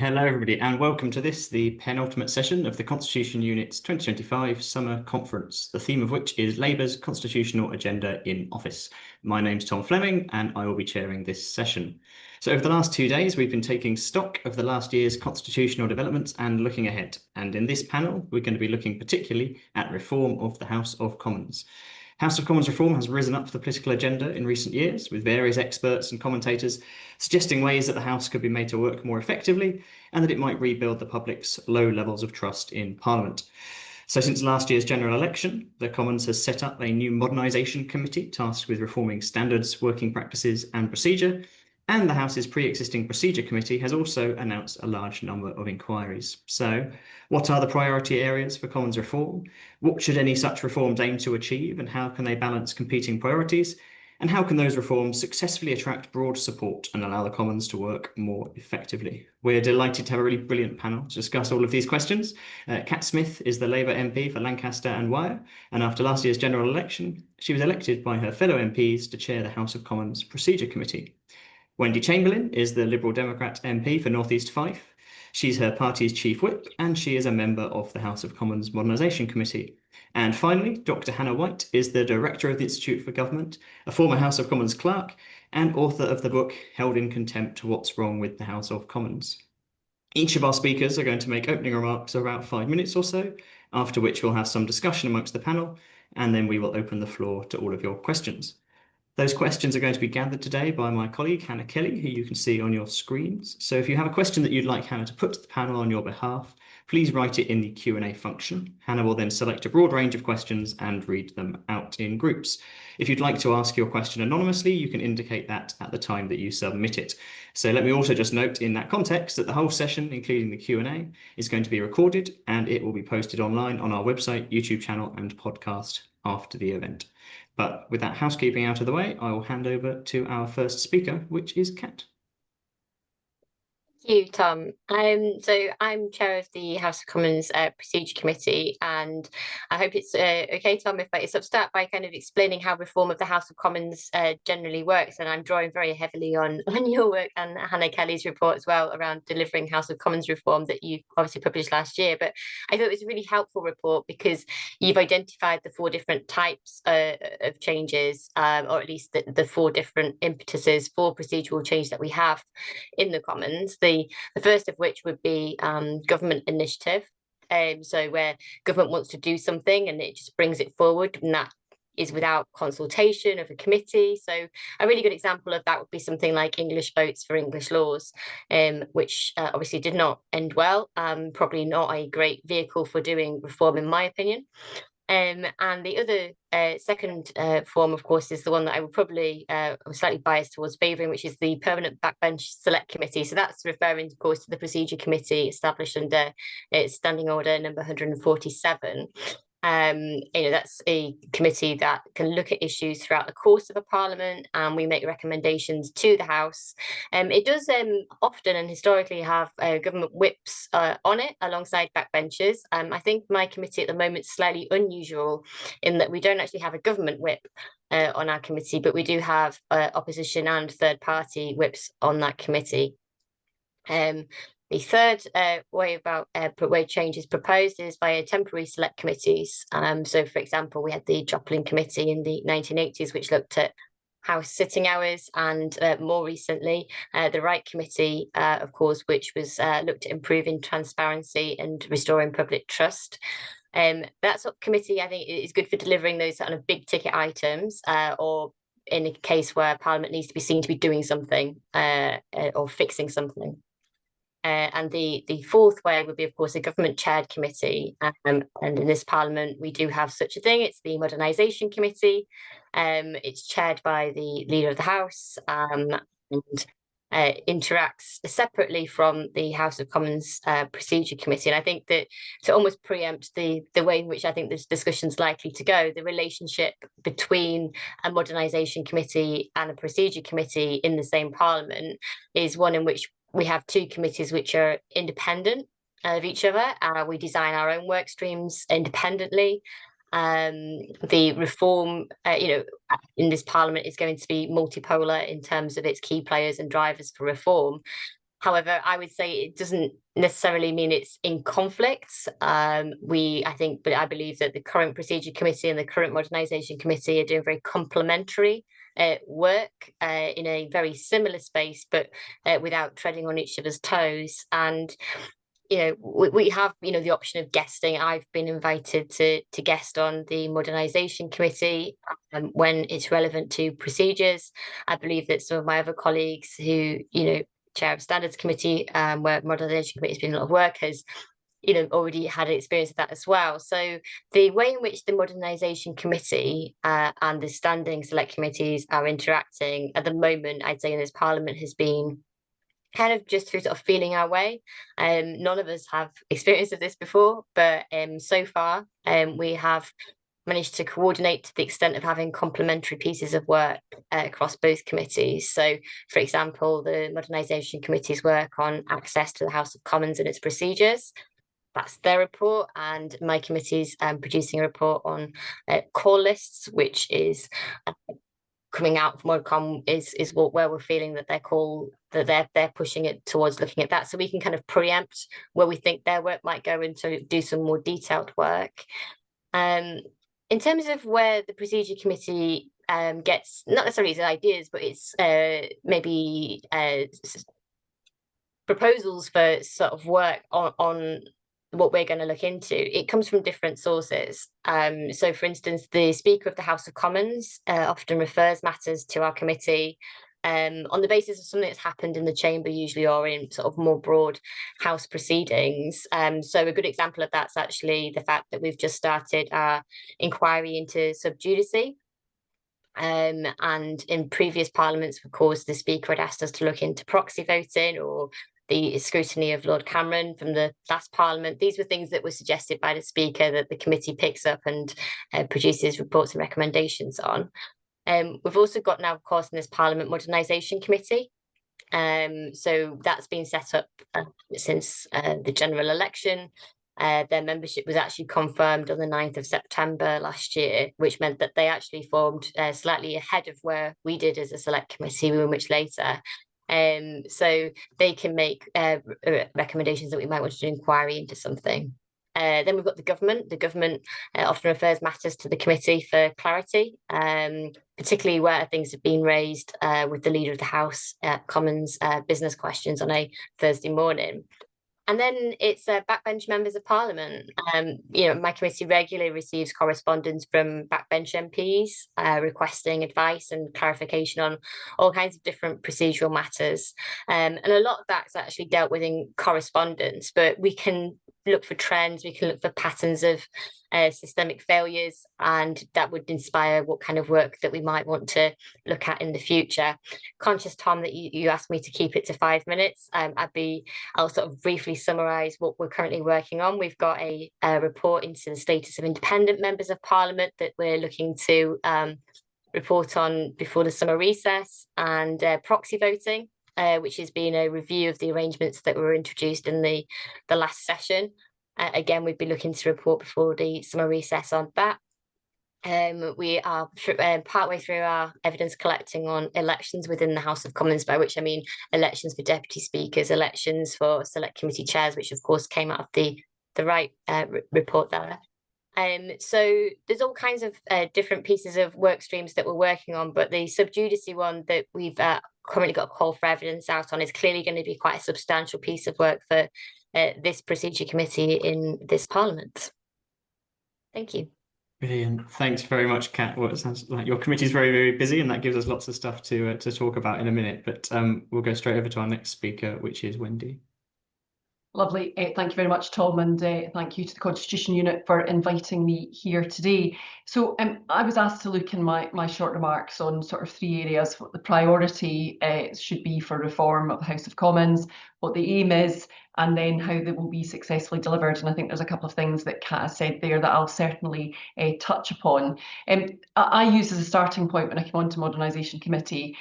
Hello, everybody, and welcome to this, the penultimate session of the Constitution Unit's 2025 Summer Conference, the theme of which is Labour's Constitutional Agenda in Office. My name's Tom Fleming, and I will be chairing this session. So over the last 2 days, we've been taking stock of the last year's constitutional developments and looking ahead. And in this panel, we're going to be looking particularly at reform of the House of Commons. House of Commons reform has risen up the political agenda in recent years, with various experts and commentators suggesting ways that the House could be made to work more effectively and that it might rebuild the public's low levels of trust in Parliament. So since last year's general election, the Commons has set up a new Modernisation committee tasked with reforming standards, working practices and procedure, and the House's pre-existing procedure committee has also announced a large number of inquiries. So what are the priority areas for Commons reform? What should any such reforms aim to achieve, and how can they balance competing priorities? And how can those reforms successfully attract broad support and allow the Commons to work more effectively? We're delighted to have a really brilliant panel to discuss all of these questions. Cat Smith is the Labour MP for Lancaster and Wyre, and after last year's general election, she was elected by her fellow MPs to chair the House of Commons Procedure Committee. Wendy Chamberlain is the Liberal Democrat MP for North East Fife. She's her party's chief whip, and she is a member of the House of Commons Modernisation Committee. And finally, Dr. Hannah White is the Director of the Institute for Government, a former House of Commons clerk, and author of the book Held in Contempt: What's Wrong with the House of Commons. Each of our speakers are going to make opening remarks of about 5 minutes or so, after which we'll have some discussion amongst the panel, and then we will open the floor to all of your questions. Those questions are going to be gathered today by my colleague, Hannah Kelly, who you can see on your screens. So if you have a question that you'd like Hannah to put to the panel on your behalf, please write it in the Q&A function. Hannah will then select a broad range of questions and read them out in groups. If you'd like to ask your question anonymously, you can indicate that at the time that you submit it. So let me also just note in that context that the whole session, including the Q&A, is going to be recorded and it will be posted online on our website, YouTube channel and podcast after the event. But with that housekeeping out of the way, I will hand over to our first speaker, which is Kat. Thank you, Tom. So I'm chair of the House of Commons Procedure Committee, and I hope it's okay, Tom, if I start by kind of explaining how reform of the House of Commons generally works, and I'm drawing very heavily on your work and Hannah Kelly's report as well around delivering House of Commons reform that you obviously published last year. But I thought it was a really helpful report because you've identified the 4 different types of changes, or at least the 4 different impetuses for procedural change that we have in the Commons. The first of which would be government initiative. So where government wants to do something and it just brings it forward, and that is without consultation of a committee. So a really good example of that would be something like English votes for English laws, which obviously did not end well. Probably not a great vehicle for doing reform, in my opinion. And the other second form, of course, is the one that I would probably I'm slightly biased towards favouring, which is the Permanent Backbench Select Committee. So that's referring, of course, to the Procedure Committee established under Standing Order number 147. That's a committee that can look at issues throughout the course of a parliament, and we make recommendations to the House. It does often and historically have government whips on it alongside backbenchers. I think my committee at the moment is slightly unusual in that we don't actually have a government whip on our committee, but we do have opposition and third party whips on that committee. The third way change is proposed is via temporary select committees. So, for example, we had the Joplin Committee in the 1980s, which looked at House sitting hours, and more recently, the Right Committee, of course, which was looked at improving transparency and restoring public trust. That subcommittee, I think, is good for delivering those kind of big ticket items, or in a case where Parliament needs to be seen to be doing something or fixing something. And the fourth way would be, of course, a government chaired committee. And in this Parliament, we do have such a thing. It's the Modernisation Committee. It's chaired by the Leader of the House and interacts separately from the House of Commons Procedure Committee. And I think that to almost preempt the way in which I think this discussion is likely to go, the relationship between a Modernisation Committee and a Procedure Committee in the same Parliament is one in which we have 2 committees which are independent of each other. We design our own work streams independently. The reform, in this Parliament is going to be multipolar in terms of its key players and drivers for reform. However, I would say it doesn't necessarily mean it's in conflict. I believe that the current procedure committee and the current modernisation committee are doing very complementary work in a very similar space, but without treading on each other's toes. And we have the option of guesting. I've been invited to guest on the modernisation committee when it's relevant to procedures. I believe that some of my other colleagues who chair of standards committee, where modernisation committee has been a lot of work, has already had experience of that as well. So the way in which the modernisation committee and the standing select committees are interacting at the moment, I'd say in this parliament, has been kind of just through sort of feeling our way. None of us have experience of this before, but so far we have managed to coordinate to the extent of having complementary pieces of work across both committees. So, for example, the modernisation committee's work on access to the House of Commons and its procedures. That's their report, and my committee's producing a report on call lists, which is coming out from Modcom is where we're feeling that they're pushing it towards looking at that, so we can kind of preempt where we think their work might go and to do some more detailed work. In terms of where the procedure committee gets not necessarily its ideas, but it's maybe proposals for sort of work on what we're going to look into, it comes from different sources. So, for instance, the Speaker of the House of Commons often refers matters to our committee on the basis of something that's happened in the chamber, usually, or in sort of more broad House proceedings. So a good example of that's actually the fact that we've just started our inquiry into sub judice. And in previous parliaments, of course, the Speaker had asked us to look into proxy voting or the scrutiny of Lord Cameron from the last parliament. These were things that were suggested by the Speaker that the committee picks up and produces reports and recommendations on. We've also got now, of course, in this parliament, modernisation committee. So that's been set up since the general election. Their membership was actually confirmed on the 9th of September last year, which meant that they actually formed slightly ahead of where we did as a select committee. We were much later. So they can make recommendations that we might want to do inquiry into something. Then we've got the government. The government often refers matters to the committee for clarity, particularly where things have been raised with the Leader of the House Commons business questions on a Thursday morning. And then it's backbench members of Parliament. My committee regularly receives correspondence from backbench MPs requesting advice and clarification on all kinds of different procedural matters. And a lot of that's actually dealt with in correspondence, but we can look for trends, we can look for patterns of systemic failures, and that would inspire what kind of work that we might want to look at in the future. Conscious, Tom, that you asked me to keep it to 5 minutes. I'll sort of briefly summarise what we're currently working on. We've got a report into the status of independent members of Parliament that we're looking to report on before the summer recess, and proxy voting, which has been a review of the arrangements that were introduced in the last session. Again, we'd be looking to report before the summer recess on that. We are partway through our evidence collecting on elections within the House of Commons, by which I mean elections for deputy speakers, elections for select committee chairs, which of course came out of the right report there. So there's all kinds of different pieces of work streams that we're working on, but the sub judice one that we've currently got a call for evidence out on is clearly going to be quite a substantial piece of work for this procedure committee in this parliament. Thank you. Brilliant. Thanks very much, Kat. Well, it sounds like your committee is very, very busy, and that gives us lots of stuff to talk about in a minute. But we'll go straight over to our next speaker, which is Wendy. Lovely. Thank you very much, Tom, and thank you to the Constitution Unit for inviting me here today. So I was asked to look in my short remarks on sort of 3 areas: what the priority should be for reform of the House of Commons, what the aim is, and then how they will be successfully delivered. And I think there's a couple of things that Kat has said there that I'll certainly touch upon. I used as a starting point when I came onto Modernisation Committee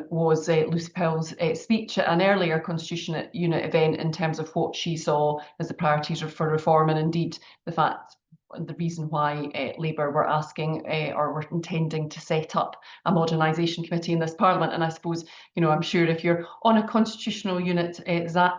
was Lucy Powell's speech at an earlier Constitution Unit event in terms of what she saw as the priorities for reform, and indeed the fact the reason why Labour were asking or were intending to set up a modernisation committee in this Parliament. And I suppose, I'm sure if you're on a constitutional unit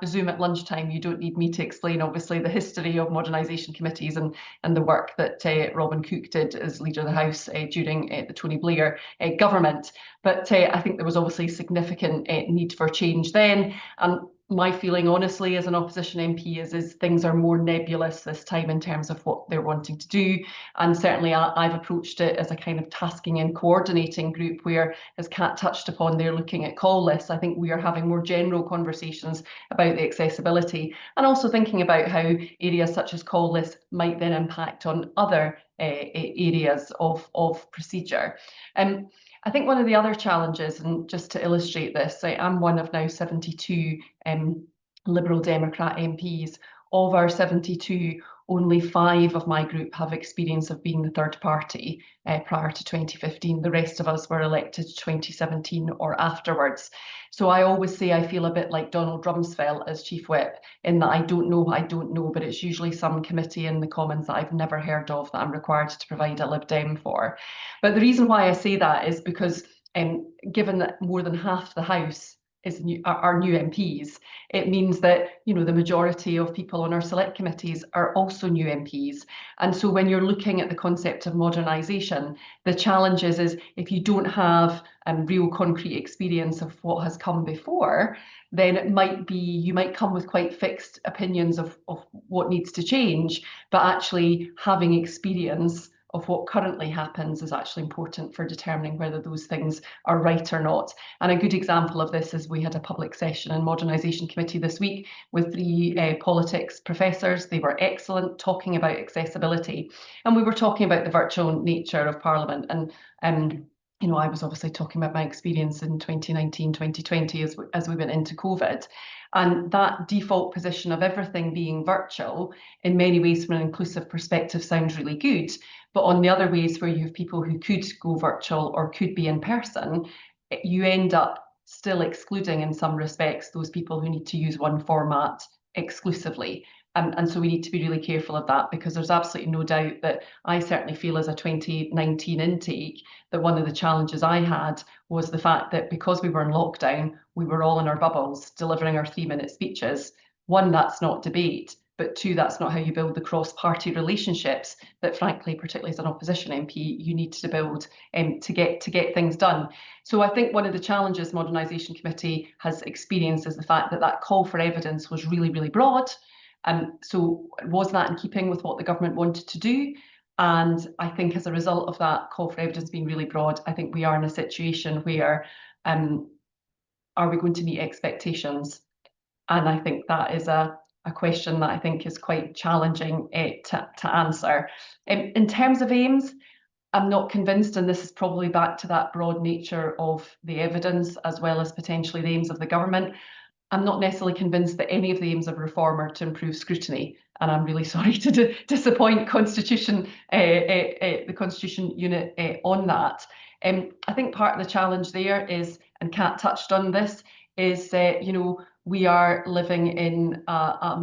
Zoom at lunchtime, you don't need me to explain, obviously, the history of modernisation committees and the work that Robin Cook did as Leader of the House during the Tony Blair government. But I think there was obviously significant need for change then. And my feeling, honestly, as an opposition MP is things are more nebulous this time in terms of what they're wanting to do. And certainly I've approached it as a kind of tasking and coordinating group where, as Kat touched upon, they're looking at call lists. I think we are having more general conversations about the accessibility and also thinking about how areas such as call lists might then impact on other areas of procedure. I think one of the other challenges, and just to illustrate this, I'm one of now 72 Liberal Democrat MPs. Of our 72, only 5 of my group have experience of being the third party prior to 2015. The rest of us were elected 2017 or afterwards. So I always say I feel a bit like Donald Rumsfeld as Chief Whip, in that I don't know what I don't know, but it's usually some committee in the Commons that I've never heard of that I'm required to provide a Lib Dem for. But the reason why I say that is because given that more than half the House are new MPs, it means that the majority of people on our select committees are also new MPs. And so when you're looking at the concept of modernisation, the challenge is if you don't have real concrete experience of what has come before, then it might be you might come with quite fixed opinions of what needs to change, but actually having experience of what currently happens is actually important for determining whether those things are right or not. And a good example of this is we had a public session in Modernisation Committee this week with 3 politics professors. They were excellent, talking about accessibility. And we were talking about the virtual nature of Parliament. And I was obviously talking about my experience in 2019, 2020 as we went into COVID. And that default position of everything being virtual, in many ways from an inclusive perspective, sounds really good. But on the other ways where you have people who could go virtual or could be in person, you end up still excluding in some respects those people who need to use one format exclusively. And so we need to be really careful of that, because there's absolutely no doubt that I certainly feel as a 2019 intake that one of the challenges I had was the fact that because we were in lockdown, we were all in our bubbles delivering our 3-minute speeches. 1, that's not debate, but 2, that's not how you build the cross-party relationships that, frankly, particularly as an opposition MP, you need to build to get things done. So I think one of the challenges Modernisation Committee has experienced is the fact that that call for evidence was really, really broad. So was that in keeping with what the government wanted to do? And I think as a result of that call for evidence being really broad, I think we are in a situation where are we going to meet expectations? And I think that is a question that I think is quite challenging to answer. In terms of aims, I'm not convinced, and this is probably back to that broad nature of the evidence as well as potentially the aims of the government. I'm not necessarily convinced that any of the aims of reform are to improve scrutiny, and I'm really sorry to disappoint the Constitution Unit on that. I think part of the challenge there is, and Kat touched on this, is we are living in a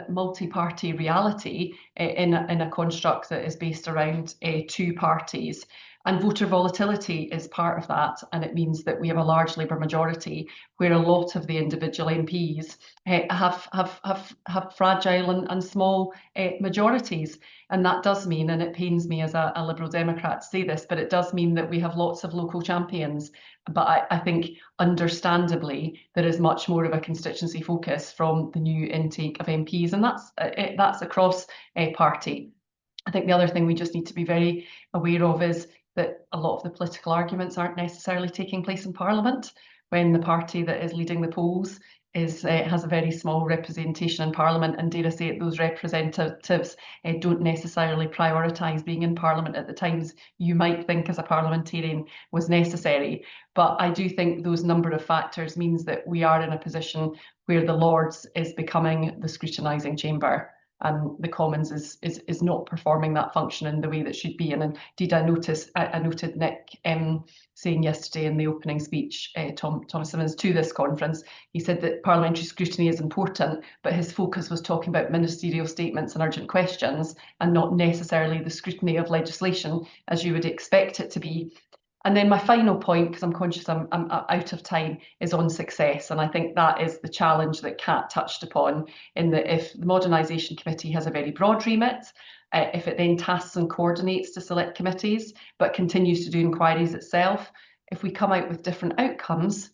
multi-party reality in a construct that is based around 2 parties. And voter volatility is part of that, and it means that we have a large Labour majority where a lot of the individual MPs have fragile and small majorities. And that does mean, and it pains me as a Liberal Democrat to say this, but it does mean that we have lots of local champions. But I think, understandably, there is much more of a constituency focus from the new intake of MPs, and that's across party. I think the other thing we just need to be very aware of is that a lot of the political arguments aren't necessarily taking place in Parliament, when the party that is leading the polls has a very small representation in Parliament, and dare I say it, those representatives don't necessarily prioritise being in Parliament at the times you might think as a parliamentarian was necessary. But I do think those number of factors means that we are in a position where the Lords is becoming the scrutinising chamber. and the Commons is not performing that function in the way that should be. And indeed, I noted Nick saying yesterday in the opening speech, Thomas Simmons, to this conference, he said that parliamentary scrutiny is important, but his focus was talking about ministerial statements and urgent questions, and not necessarily the scrutiny of legislation as you would expect it to be. And then my final point, because I'm conscious I'm out of time, is on success. And I think that is the challenge that Kat touched upon, in that if the Modernisation Committee has a very broad remit, if it then tasks and coordinates to select committees, but continues to do inquiries itself, if we come out with different outcomes,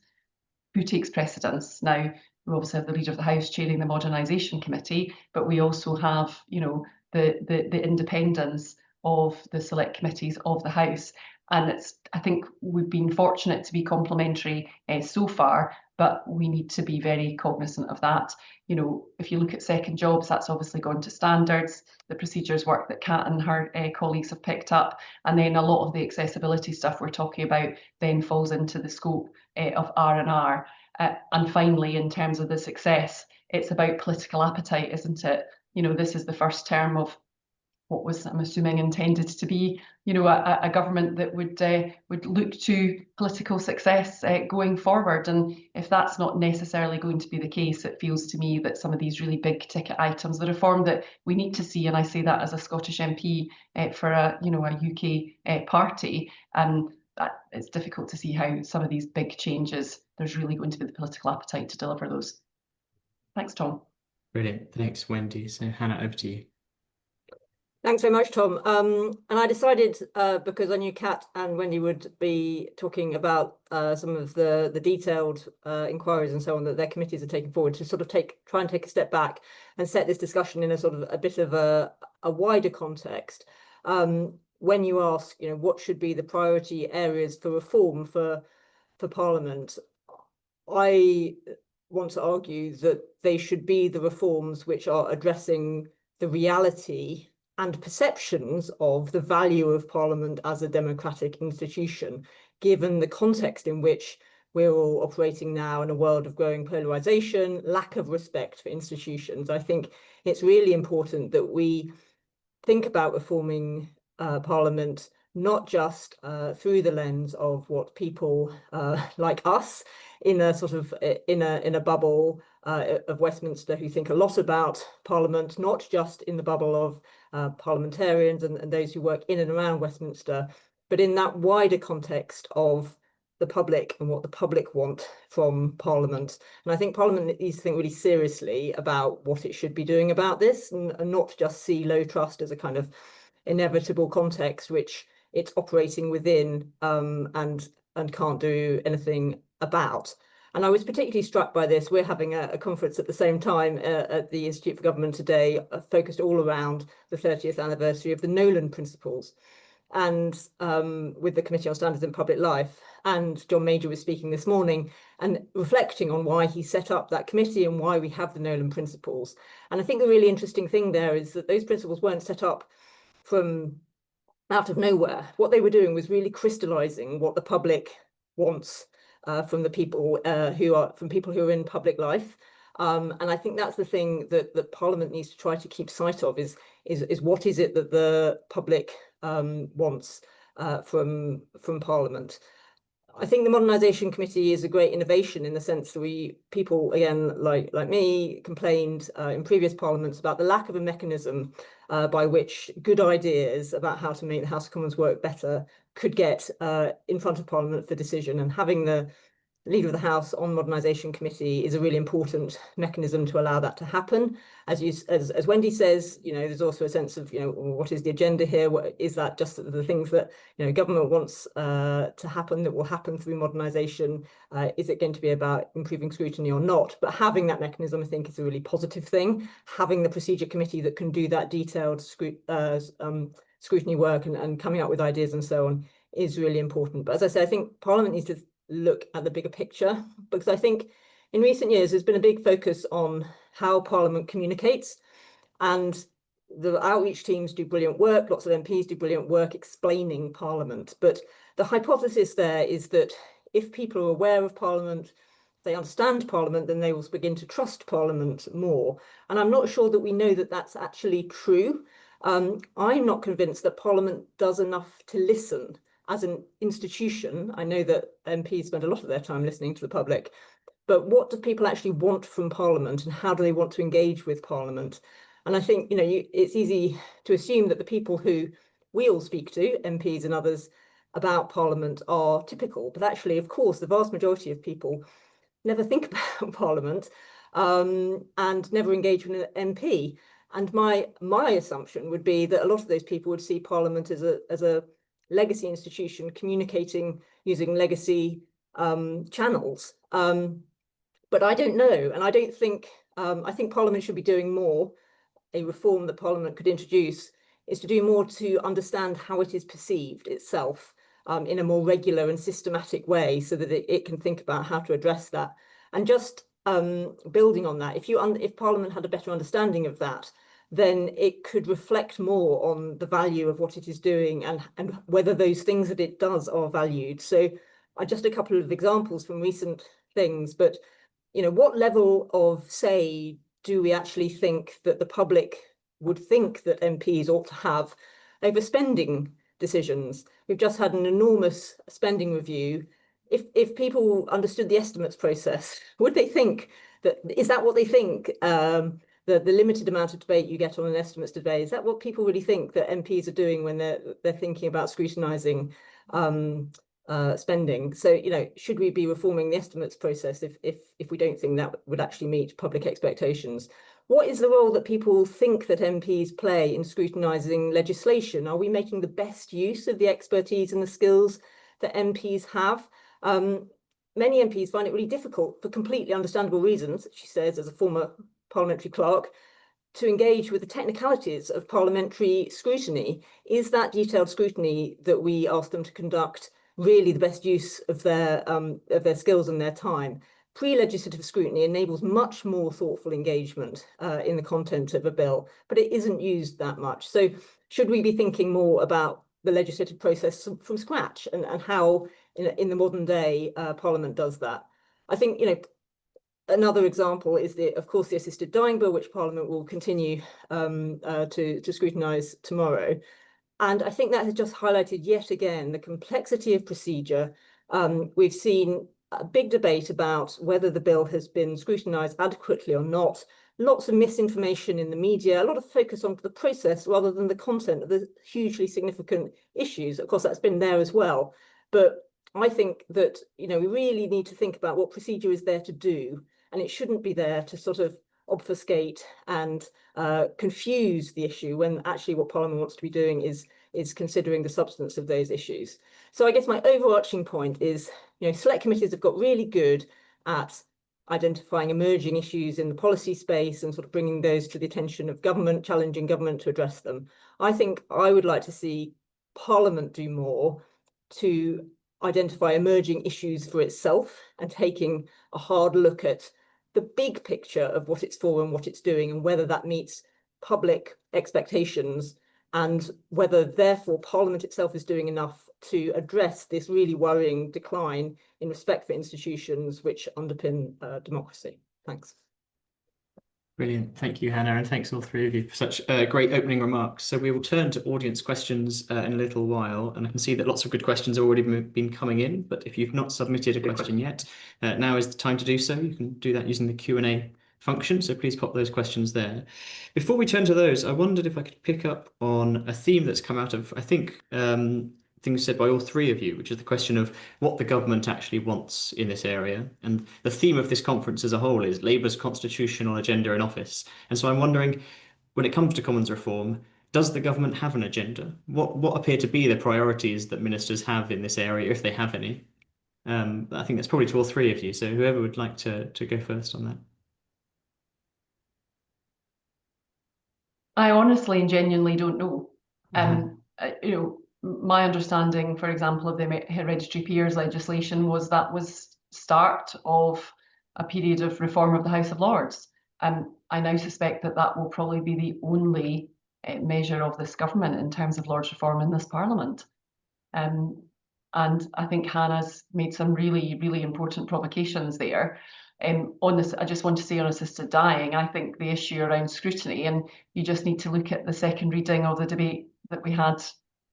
who takes precedence? Now, we obviously have the Leader of the House chairing the Modernisation Committee, but we also have, you know, the independence of the select committees of the House. And I think we've been fortunate to be complementary so far, but we need to be very cognizant of that. You know, if you look at second jobs, that's obviously gone to standards, the procedures work that Kat and her colleagues have picked up, and then a lot of the accessibility stuff we're talking about then falls into the scope of R&R. And finally, in terms of the success, it's about political appetite, isn't it? You know, this is the first term of what was, I'm assuming, intended to be, you know, a government that would look to political success going forward. And if that's not necessarily going to be the case, it feels to me that some of these really big ticket items, the reform that we need to see, and I say that as a Scottish MP for a UK party, that it's difficult to see how some of these big changes, there's really going to be the political appetite to deliver those. Thanks, Tom. Brilliant. Thanks, Wendy. So Hannah, over to you. Thanks very much, Tom. And I decided, because I knew Kat and Wendy would be talking about some of the detailed inquiries and so on that their committees are taking forward, to sort of try and take a step back and set this discussion in a sort of a bit of a wider context. When you ask, you know, what should be the priority areas for reform for Parliament, I want to argue that they should be the reforms which are addressing the reality and perceptions of the value of Parliament as a democratic institution, given the context in which we're all operating now in a world of growing polarisation, lack of respect for institutions. I think it's really important that we think about reforming Parliament not just through the lens of what people like us in a sort of in a bubble of Westminster who think a lot about Parliament, not just in the bubble of parliamentarians and those who work in and around Westminster, but in that wider context of the public and what the public want from Parliament. And I think Parliament needs to think really seriously about what it should be doing about this, and not just see low trust as a kind of inevitable context which it's operating within and can't do anything about. And I was particularly struck by this. We're having a conference at the same time at the Institute for Government today, focused all around the 30th anniversary of the Nolan Principles, and with the Committee on Standards in Public Life. And John Major was speaking this morning and reflecting on why he set up that committee and why we have the Nolan Principles. And I think the really interesting thing there is that those principles weren't set up from out of nowhere. What they were doing was really crystallizing what the public wants from the people who are in public life, and I think that's the thing that Parliament needs to try to keep sight of, is what is it that the public wants from Parliament. I think the Modernisation Committee is a great innovation in the sense that people again like me complained in previous parliaments about the lack of a mechanism by which good ideas about how to make the House of Commons work better could get in front of Parliament for decision, and having the Leader of the House on Modernisation Committee is a really important mechanism to allow that to happen. As Wendy says, you know, there's also a sense of, you know, what is the agenda here? What is that? Just the things that, you know, government wants to happen that will happen through modernisation? Is it going to be about improving scrutiny or not? But having that mechanism, I think, is a really positive thing. Having the procedure committee that can do that detailed scrutiny work and coming up with ideas and so on is really important. But as I say, I think Parliament needs to look at the bigger picture, because I think in recent years there's been a big focus on how Parliament communicates, and the outreach teams do brilliant work, lots of MPs do brilliant work explaining Parliament, but the hypothesis there is that if people are aware of Parliament, they understand Parliament, then they will begin to trust Parliament more. And I'm not sure that we know that that's actually true. I'm not convinced that Parliament does enough to listen as an institution. I know that MPs spend a lot of their time listening to the public, but what do people actually want from Parliament, and how do they want to engage with Parliament? And I think, it's easy to assume that the people who we all speak to, MPs and others, about Parliament are typical. But actually, of course, the vast majority of people never think about Parliament and never engage with an MP. And my assumption would be that a lot of those people would see Parliament as a legacy institution communicating using legacy channels. But I don't know, and I don't think, I think Parliament should be doing more. A reform that Parliament could introduce is to do more to understand how it is perceived itself in a more regular and systematic way, so that it can think about how to address that. And just building on that, if Parliament had a better understanding of that, then it could reflect more on the value of what it is doing and whether those things that it does are valued. So just a couple of examples from recent things, but what level of say do we actually think that the public would think that MPs ought to have over spending decisions? We've just had an enormous spending review. If people understood the estimates process, would they think that, is that what they think? The limited amount of debate you get on an estimates debate, is that what people really think that MPs are doing when they're thinking about scrutinising spending? So, should we be reforming the estimates process if we don't think that would actually meet public expectations? What is the role that people think that MPs play in scrutinising legislation? Are we making the best use of the expertise and the skills that MPs have? Many MPs find it really difficult, for completely understandable reasons, she says, as a former parliamentary clerk, to engage with the technicalities of parliamentary scrutiny. Is that detailed scrutiny that we ask them to conduct really the best use of their skills and their time? Pre-legislative scrutiny enables much more thoughtful engagement in the content of a bill, but it isn't used that much. So should we be thinking more about the legislative process from scratch and how in the modern day Parliament does that? I think, another example is of course, the assisted dying bill, which Parliament will continue to scrutinise tomorrow. And I think that has just highlighted yet again the complexity of procedure. We've seen a big debate about whether the bill has been scrutinised adequately or not. Lots of misinformation in the media, a lot of focus on the process rather than the content of the hugely significant issues. Of course, that's been there as well. But I think that, we really need to think about what procedure is there to do, and it shouldn't be there to sort of obfuscate and confuse the issue, when actually what Parliament wants to be doing is considering the substance of those issues. So I guess my overarching point is, select committees have got really good at identifying emerging issues in the policy space and sort of bringing those to the attention of government, challenging government to address them. I think I would like to see Parliament do more to identify emerging issues for itself and taking a hard look at the big picture of what it's for and what it's doing, and whether that meets public expectations, and whether therefore Parliament itself is doing enough to address this really worrying decline in respect for institutions which underpin democracy. Thanks. Brilliant. Thank you, Hannah, and thanks all three of you for such great opening remarks. So we will turn to audience questions in a little while, and I can see that lots of good questions have already been coming in, but if you've not submitted a question yet, now is the time to do so. You can do that using the Q&A function, so please pop those questions there. Before we turn to those, I wondered if I could pick up on a theme that's come out of, I think, things said by all three of you, which is the question of what the government actually wants in this area. And the theme of this conference as a whole is Labour's constitutional agenda in office. And so I'm wondering, when it comes to Commons reform, does the government have an agenda? What appear to be the priorities that ministers have in this area, if they have any? I think that's probably to all three of you. So whoever would like to go first on that. I honestly and genuinely don't know. My understanding, for example, of the hereditary peers legislation was that was start of a period of reform of the House of Lords. And I now suspect that that will probably be the only measure of this government in terms of Lords reform in this Parliament. And I think Hannah's made some really, really important provocations there. On this, I just want to say on assisted dying, I think the issue around scrutiny, and you just need to look at the second reading of the debate that we had,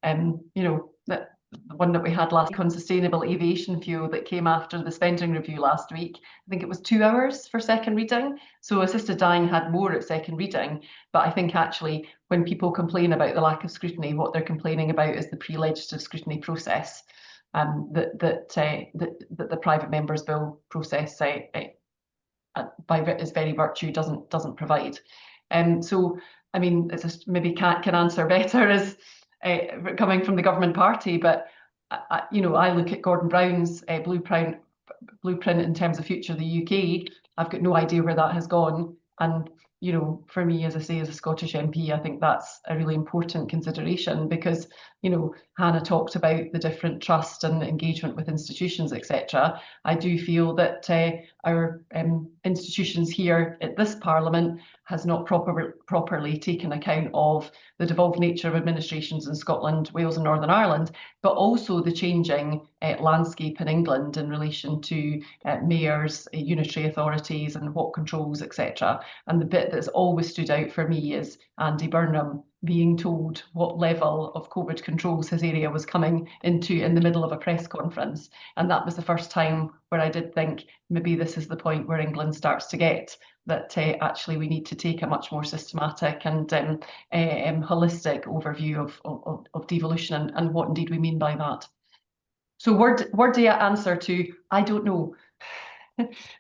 the one that we had last week on sustainable aviation fuel that came after the spending review last week. I think it was 2 hours for second reading. So assisted dying had more at second reading. But I think actually when people complain about the lack of scrutiny, what they're complaining about is the pre-legislative scrutiny process that the private members bill process by its very virtue doesn't provide. So I mean, it's maybe Kat can answer better as coming from the government party, but I look at Gordon Brown's blueprint in terms of Future the UK. I've got no idea where that has gone, and for me, as I say, as a Scottish MP, I think that's a really important consideration because Hannah talked about the different trust and engagement with institutions, etc. I do feel that our institutions here at this Parliament has not properly taken account of the devolved nature of administrations in Scotland, Wales and Northern Ireland, but also the changing landscape in England in relation to mayors, unitary authorities and what controls, etc. And the bit that's always stood out for me is Andy Burnham being told what level of COVID controls his area was coming into in the middle of a press conference. And that was the first time where I did think maybe this is the point where England starts to get that actually we need to take a much more systematic and holistic overview of devolution and what indeed we mean by that. So word answer to I don't know.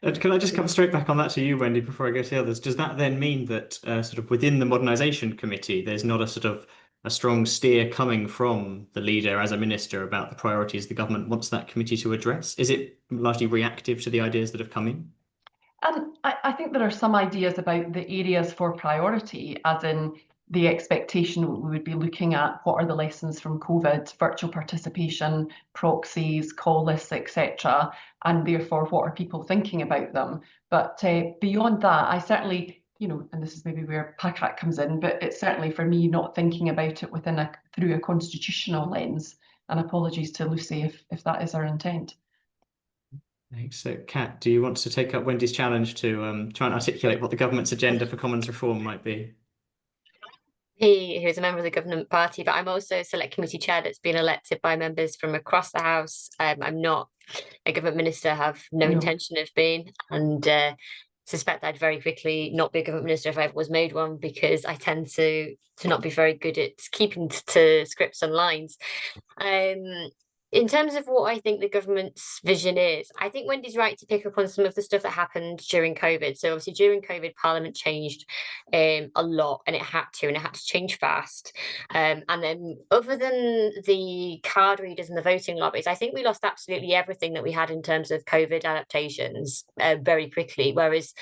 Can I just come straight back on that to you, Wendy, before I go to the others? Does that then mean that sort of within the Modernisation Committee, there's not a sort of a strong steer coming from the leader as a minister about the priorities the government wants that committee to address? Is it largely reactive to the ideas that have come in? I think there are some ideas about the areas for priority, as in the expectation we would be looking at what are the lessons from COVID, virtual participation, proxies, call lists, etc. And therefore, what are people thinking about them? But beyond that, I certainly, and this is maybe where PACAC comes in, but it's certainly for me not thinking about it through a constitutional lens. And apologies to Lucy if that is our intent. Thanks. So, Kat, do you want to take up Wendy's challenge to try and articulate what the government's agenda for Commons reform might be? He who's a member of the government party, but I'm also a select committee chair that's been elected by members from across the House. I'm not a government minister, have no intention of being, and suspect I'd very quickly not be a government minister if I was made one, because I tend to not be very good at keeping to scripts and lines. In terms of what I think the government's vision is, I think Wendy's right to pick up on some of the stuff that happened during COVID. So obviously during COVID, Parliament changed a lot, and it had to change fast. And then other than the card readers and the voting lobbies, I think we lost absolutely everything that we had in terms of COVID adaptations very quickly, whereas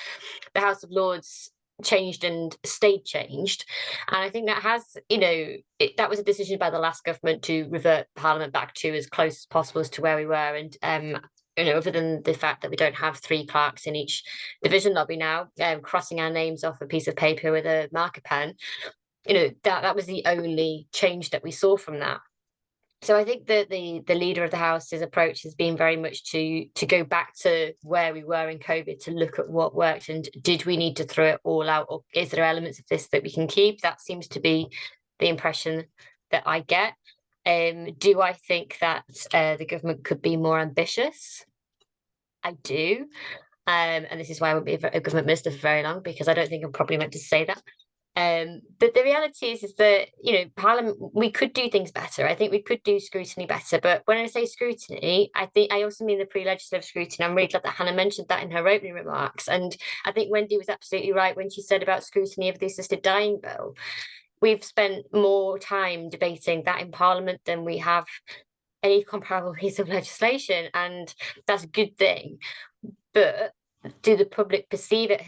the House of Lords changed and stayed changed. And I think that has, that was a decision by the last government to revert Parliament back to as close as possible as to where we were. And other than the fact that we don't have 3 clerks in each division lobby now, crossing our names off a piece of paper with a marker pen, that was the only change that we saw from that. So I think that the leader of the House's approach has been very much to go back to where we were in COVID, to look at what worked and did we need to throw it all out, or is there elements of this that we can keep? That seems to be the impression that I get. Do I think that the government could be more ambitious? I do. And this is why I won't be a government minister for very long, because I don't think I'm probably meant to say that. But the reality is that, Parliament, we could do things better. I think we could do scrutiny better. But when I say scrutiny, I think I also mean the pre-legislative scrutiny. I'm really glad that Hannah mentioned that in her opening remarks. And I think Wendy was absolutely right when she said about scrutiny of the assisted dying bill. We've spent more time debating that in Parliament than we have any comparable piece of legislation. And that's a good thing. But do the public perceive it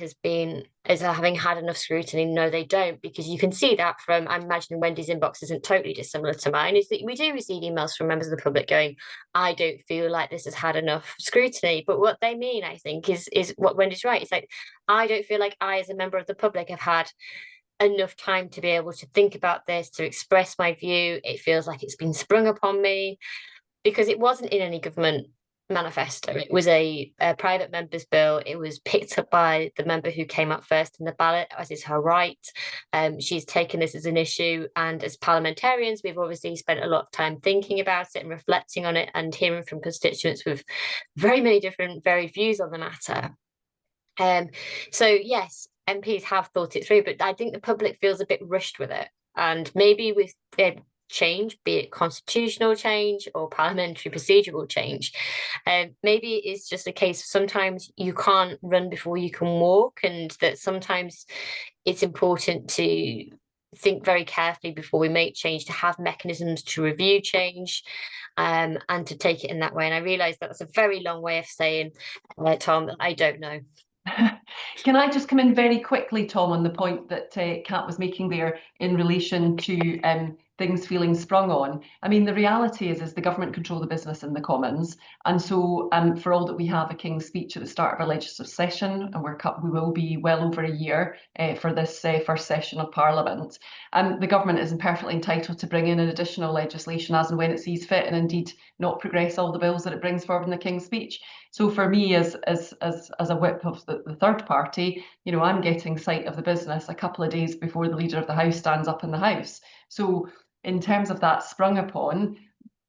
as having had enough scrutiny? No, they don't, because you can see that from, I'm imagining Wendy's inbox isn't totally dissimilar to mine, is that we do receive emails from members of the public going, I don't feel like this has had enough scrutiny. But what they mean, I think, is what Wendy's right. It's like, I don't feel like I, as a member of the public, have had enough time to be able to think about this, to express my view. It feels like it's been sprung upon me. because it wasn't in any government manifesto. It was a private member's bill. It was picked up by the member who came up first in the ballot, as is her right. She's taken this as an issue, and as parliamentarians, we've obviously spent a lot of time thinking about it and reflecting on it and hearing from constituents with very many different varied views on the matter. So yes, MPs have thought it through, but I think the public feels a bit rushed with it. And maybe with change, be it constitutional change or parliamentary procedural change, maybe it's just a case of sometimes you can't run before you can walk, and that sometimes it's important to think very carefully before we make change, to have mechanisms to review change, and to take it in that way. And I realise that's a very long way of saying, Tom, I don't know. Can I just come in very quickly, Tom, on the point that Kat was making there in relation to things feeling sprung on? I mean, the reality is the government control the business in the Commons, and so for all that we have a King's Speech at the start of our legislative session, and we will be well over a year for this first session of Parliament, the government is perfectly entitled to bring in an additional legislation as and when it sees fit, and indeed not progress all the bills that it brings forward in the King's Speech. So for me, as a whip of the third party, you know, I'm getting sight of the business a couple of days before the Leader of the House stands up in the House. So in terms of that sprung upon,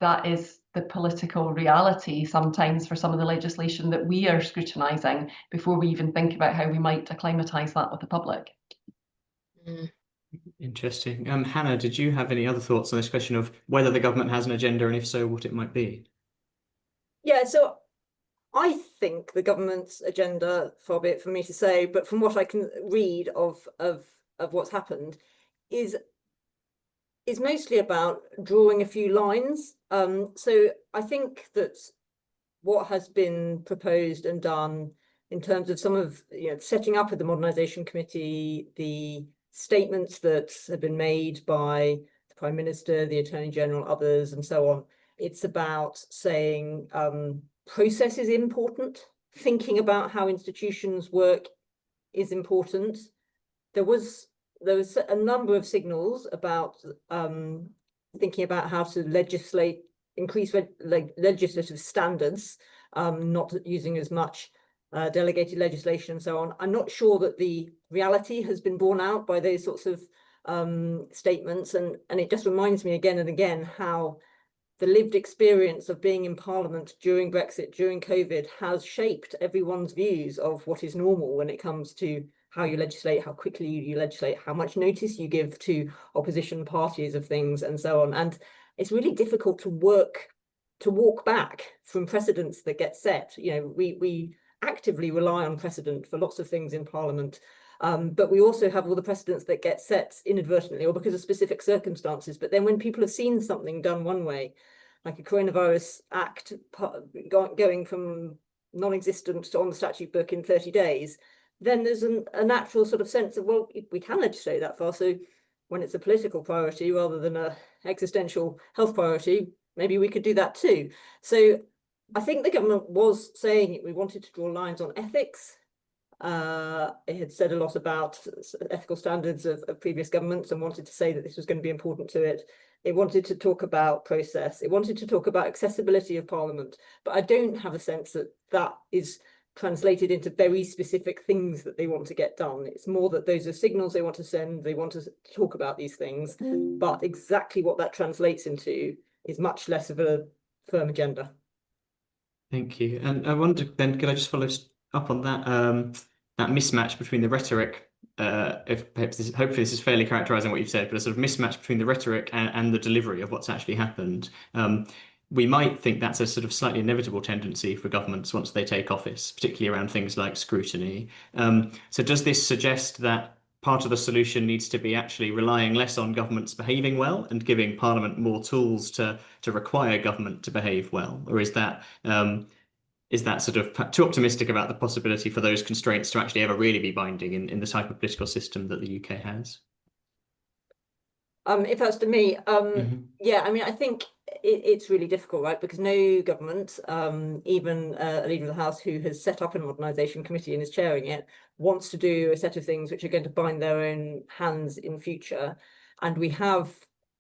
that is the political reality sometimes for some of the legislation that we are scrutinising before we even think about how we might acclimatise that with the public. Interesting. Hannah, did you have any other thoughts on this question of whether the government has an agenda, and if so, what it might be? Yeah, so I think the government's agenda, far be it for me to say, but from what I can read of what's happened, is mostly about drawing a few lines. So I think that what has been proposed and done in terms of some of, you know, setting up of the Modernisation Committee, the statements that have been made by the Prime Minister, the Attorney General, others, and so on, it's about saying process is important, thinking about how institutions work is important. There was a number of signals about thinking about how to legislate, increase legislative standards, not using as much delegated legislation and so on. I'm not sure that the reality has been borne out by those sorts of statements, and it just reminds me again and again how the lived experience of being in Parliament during Brexit, during COVID, has shaped everyone's views of what is normal when it comes to how you legislate, how quickly you legislate, how much notice you give to opposition parties of things, and so on. And it's really difficult to walk back from precedents that get set. You know, we actively rely on precedent for lots of things in Parliament, but we also have all the precedents that get set inadvertently or because of specific circumstances. But then when people have seen something done one way, like a coronavirus act going from non-existent to on the statute book in 30 days, then there's a natural sort of sense of, well, we can legislate that far. So when it's a political priority rather than an existential health priority, maybe we could do that too. So I think the government was saying we wanted to draw lines on ethics. It had said a lot about ethical standards of previous governments and wanted to say that this was going to be important to it. It wanted to talk about process. It wanted to talk about accessibility of Parliament. But I don't have a sense that that is translated into very specific things that they want to get done. It's more that those are signals they want to send. They want to talk about these things, but exactly what that translates into is much less of a firm agenda. Thank you. And I wonder then, could I just follow up on that that mismatch between the rhetoric, if perhaps hopefully this is fairly characterising what you've said, but a sort of mismatch between the rhetoric and the delivery of what's actually happened. We might think that's a sort of slightly inevitable tendency for governments once they take office, particularly around things like scrutiny. So does this suggest that part of the solution needs to be actually relying less on governments behaving well and giving Parliament more tools to require government to behave well? Or is that sort of too optimistic about the possibility for those constraints to actually ever really be binding in the type of political system that the UK has? If that's to me, yeah, I mean, I think it's really difficult, right? Because no government, even a Leader of the House who has set up a Modernisation Committee and is chairing it, wants to do a set of things which are going to bind their own hands in future. And we have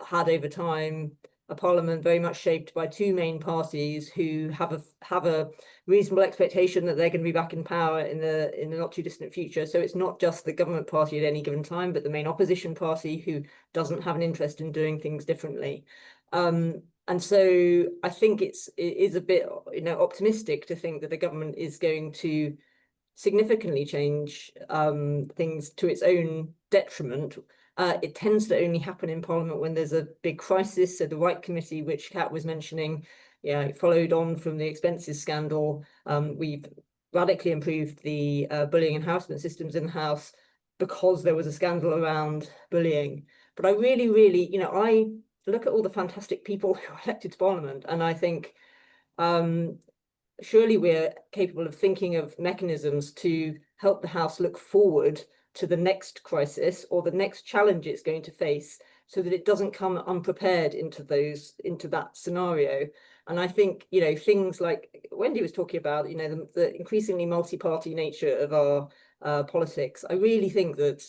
had over time a parliament very much shaped by two main parties who have a reasonable expectation that they're going to be back in power in the not too distant future. So it's not just the government party at any given time, but the main opposition party who doesn't have an interest in doing things differently. And so I think it is a bit, optimistic to think that the government is going to significantly change things to its own detriment. It tends to only happen in Parliament when there's a big crisis. So the White Committee, which Kat was mentioning, followed on from the expenses scandal. We've radically improved the bullying and harassment systems in the House because there was a scandal around bullying. But I really, I look at all the fantastic people who are elected to Parliament, and I think surely we're capable of thinking of mechanisms to help the House look forward to the next crisis or the next challenge it's going to face, so that it doesn't come unprepared into that scenario. And I think, things like Wendy was talking about, the increasingly multi-party nature of our politics. I really think that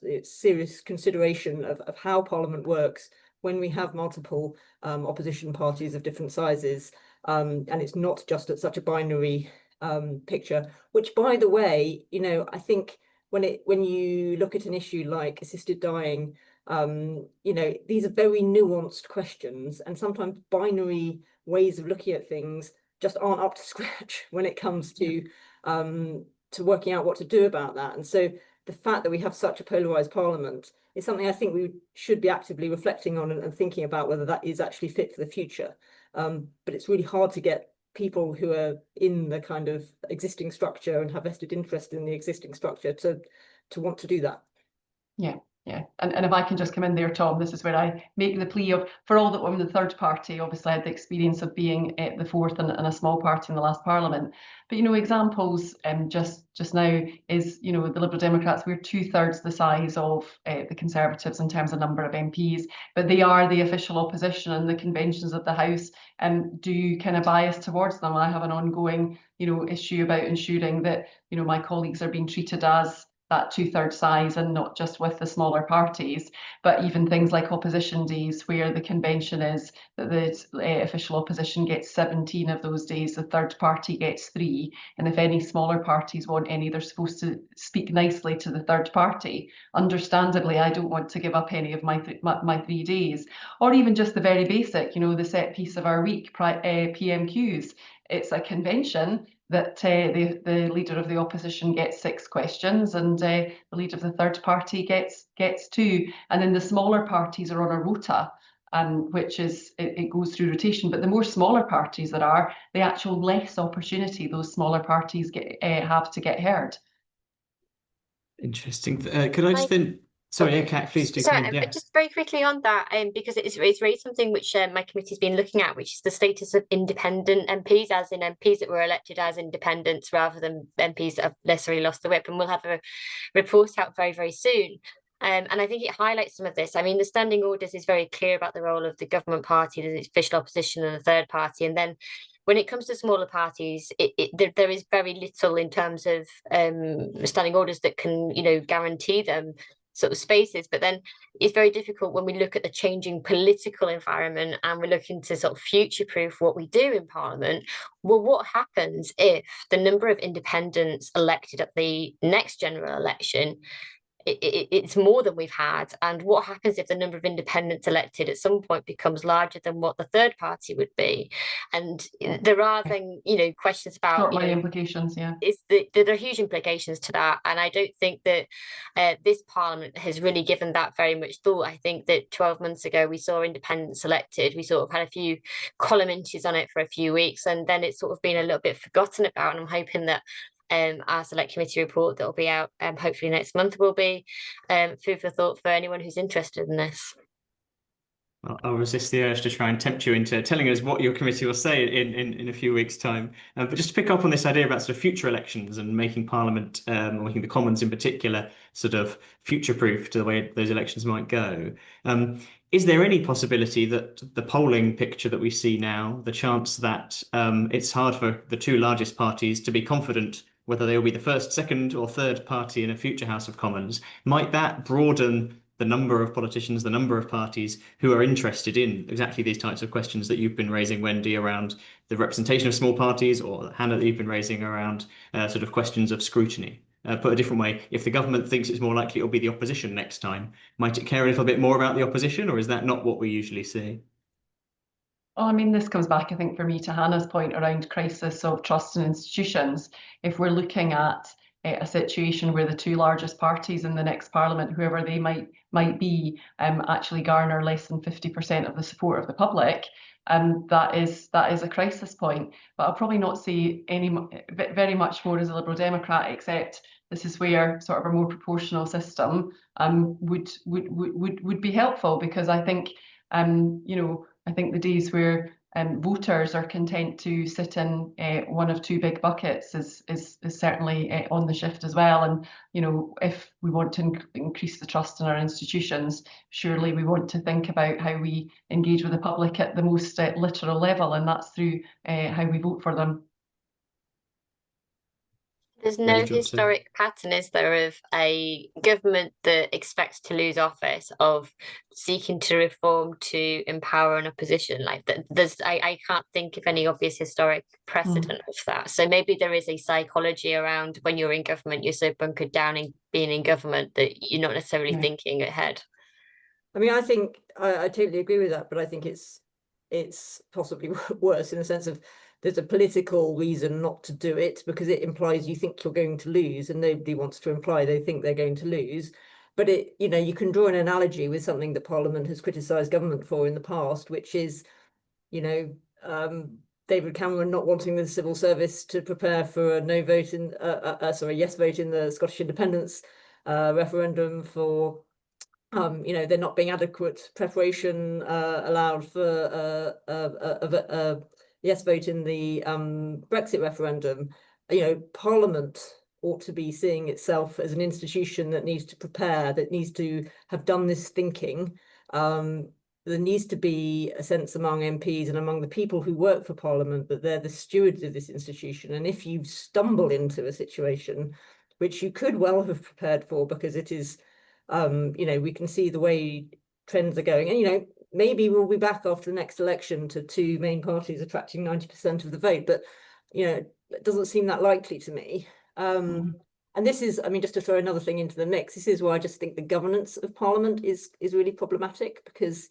it's serious consideration of how Parliament works when we have multiple opposition parties of different sizes. And it's not just at such a binary picture, which, by the way, I think when you look at an issue like assisted dying, these are very nuanced questions, and sometimes binary ways of looking at things just aren't up to scratch when it comes to working out what to do about that. And so the fact that we have such a polarized Parliament is something I think we should be actively reflecting on and thinking about whether that is actually fit for the future. But it's really hard to get people who are in the kind of existing structure and have vested interest in the existing structure to want to do that. Yeah. And if I can just come in there, Tom, this is where I make the plea of, for all that I'm the third party, obviously I had the experience of being the fourth and a small party in the last Parliament. But, examples just now is, the Liberal Democrats, we're 2/3 the size of the Conservatives in terms of number of MPs, but they are the official opposition, and the conventions of the House do kind of bias towards them. I have an ongoing, issue about ensuring that, my colleagues are being treated as that 2/3 size, and not just with the smaller parties, but even things like opposition days, where the convention is that the official opposition gets 17 of those days, the third party gets 3, and if any smaller parties want any, they're supposed to speak nicely to the third party. Understandably, I don't want to give up any of my 3 days, or even just the very basic, the set piece of our week, PMQs. It's a convention that the leader of the opposition gets 6 questions, and the leader of the third party gets 2, and then the smaller parties are on a rota, which is it goes through rotation. But the more smaller parties there are, the actual less opportunity those smaller parties have to get heard. Interesting. Could I just then? Sorry, Kat, please do. Sorry, just very quickly on that, because it's really something which my committee's been looking at, which is the status of independent MPs, as in MPs that were elected as independents rather than MPs that have necessarily lost the whip. And we'll have a report out very, very soon. And I think it highlights some of this. I mean, the standing orders is very clear about the role of the government party, the official opposition, and the third party. And then when it comes to smaller parties, there is very little in terms of standing orders that can, guarantee them sort of spaces. But then it's very difficult when we look at the changing political environment and we're looking to sort of future-proof what we do in Parliament. Well, what happens if the number of independents elected at the next general election it's more than we've had? And what happens if the number of independents elected at some point becomes larger than what the third party would be? And there are then, questions about implications. Yeah, there are huge implications to that, and I don't think that this Parliament has really given that very much thought. I think that 12 months ago we saw independents elected. We sort of had a few column inches on it for a few weeks, and then it's sort of been a little bit forgotten about. And I'm hoping that our select committee report that will be out hopefully next month will be food for thought for anyone who's interested in this. I'll resist the urge to try and tempt you into telling us what your committee will say in a few weeks' time. But just to pick up on this idea about sort of future elections and making Parliament, or making the Commons in particular, sort of future-proof to the way those elections might go. Is there any possibility that the polling picture that we see now, the chance that it's hard for the 2 largest parties to be confident whether they will be the first, second, or third party in a future House of Commons, might that broaden the number of politicians, the number of parties who are interested in exactly these types of questions that you've been raising, Wendy, around the representation of small parties, or Hannah, that you've been raising around sort of questions of scrutiny. Put a different way, if the government thinks it's more likely it'll be the opposition next time, might it care a little bit more about the opposition, or is that not what we usually see? Well, I mean, this comes back, I think, for me to Hannah's point around crisis of trust in institutions. If we're looking at a situation where the two largest parties in the next parliament, whoever they might be, actually garner less than 50% of the support of the public, that is a crisis point. But I'll probably not say very much more as a Liberal Democrat, except this is where sort of a more proportional system would be helpful, because I think I think the days where voters are content to sit in one of two big buckets is certainly on the shift as well. And if we want to increase the trust in our institutions, surely we want to think about how we engage with the public at the most literal level, and that's through how we vote for them. There's no historic pattern, is there, of a government that expects to lose office of seeking to reform to empower an opposition? Like that, I can't think of any obvious historic precedent of that. So maybe there is a psychology around when you're in government, you're so bunkered down in being in government that you're not necessarily thinking ahead. I mean, I think I totally agree with that, but I think it's possibly worse in the sense of there's a political reason not to do it, because it implies you think you're going to lose, and nobody wants to imply they think they're going to lose. But you can draw an analogy with something that Parliament has criticised government for in the past, which is, David Cameron not wanting the civil service to prepare for a yes vote in the Scottish independence referendum, for there not being adequate preparation allowed for a yes vote in the Brexit referendum. Parliament ought to be seeing itself as an institution that needs to prepare, that needs to have done this thinking. There needs to be a sense among MPs and among the people who work for Parliament that they're the stewards of this institution. And if you stumble into a situation which you could well have prepared for, because it is we can see the way trends are going, and maybe we'll be back after the next election to two main parties attracting 90% of the vote, but it doesn't seem that likely to me. And this is, I mean, just to throw another thing into the mix, this is why I just think the governance of Parliament is really problematic, because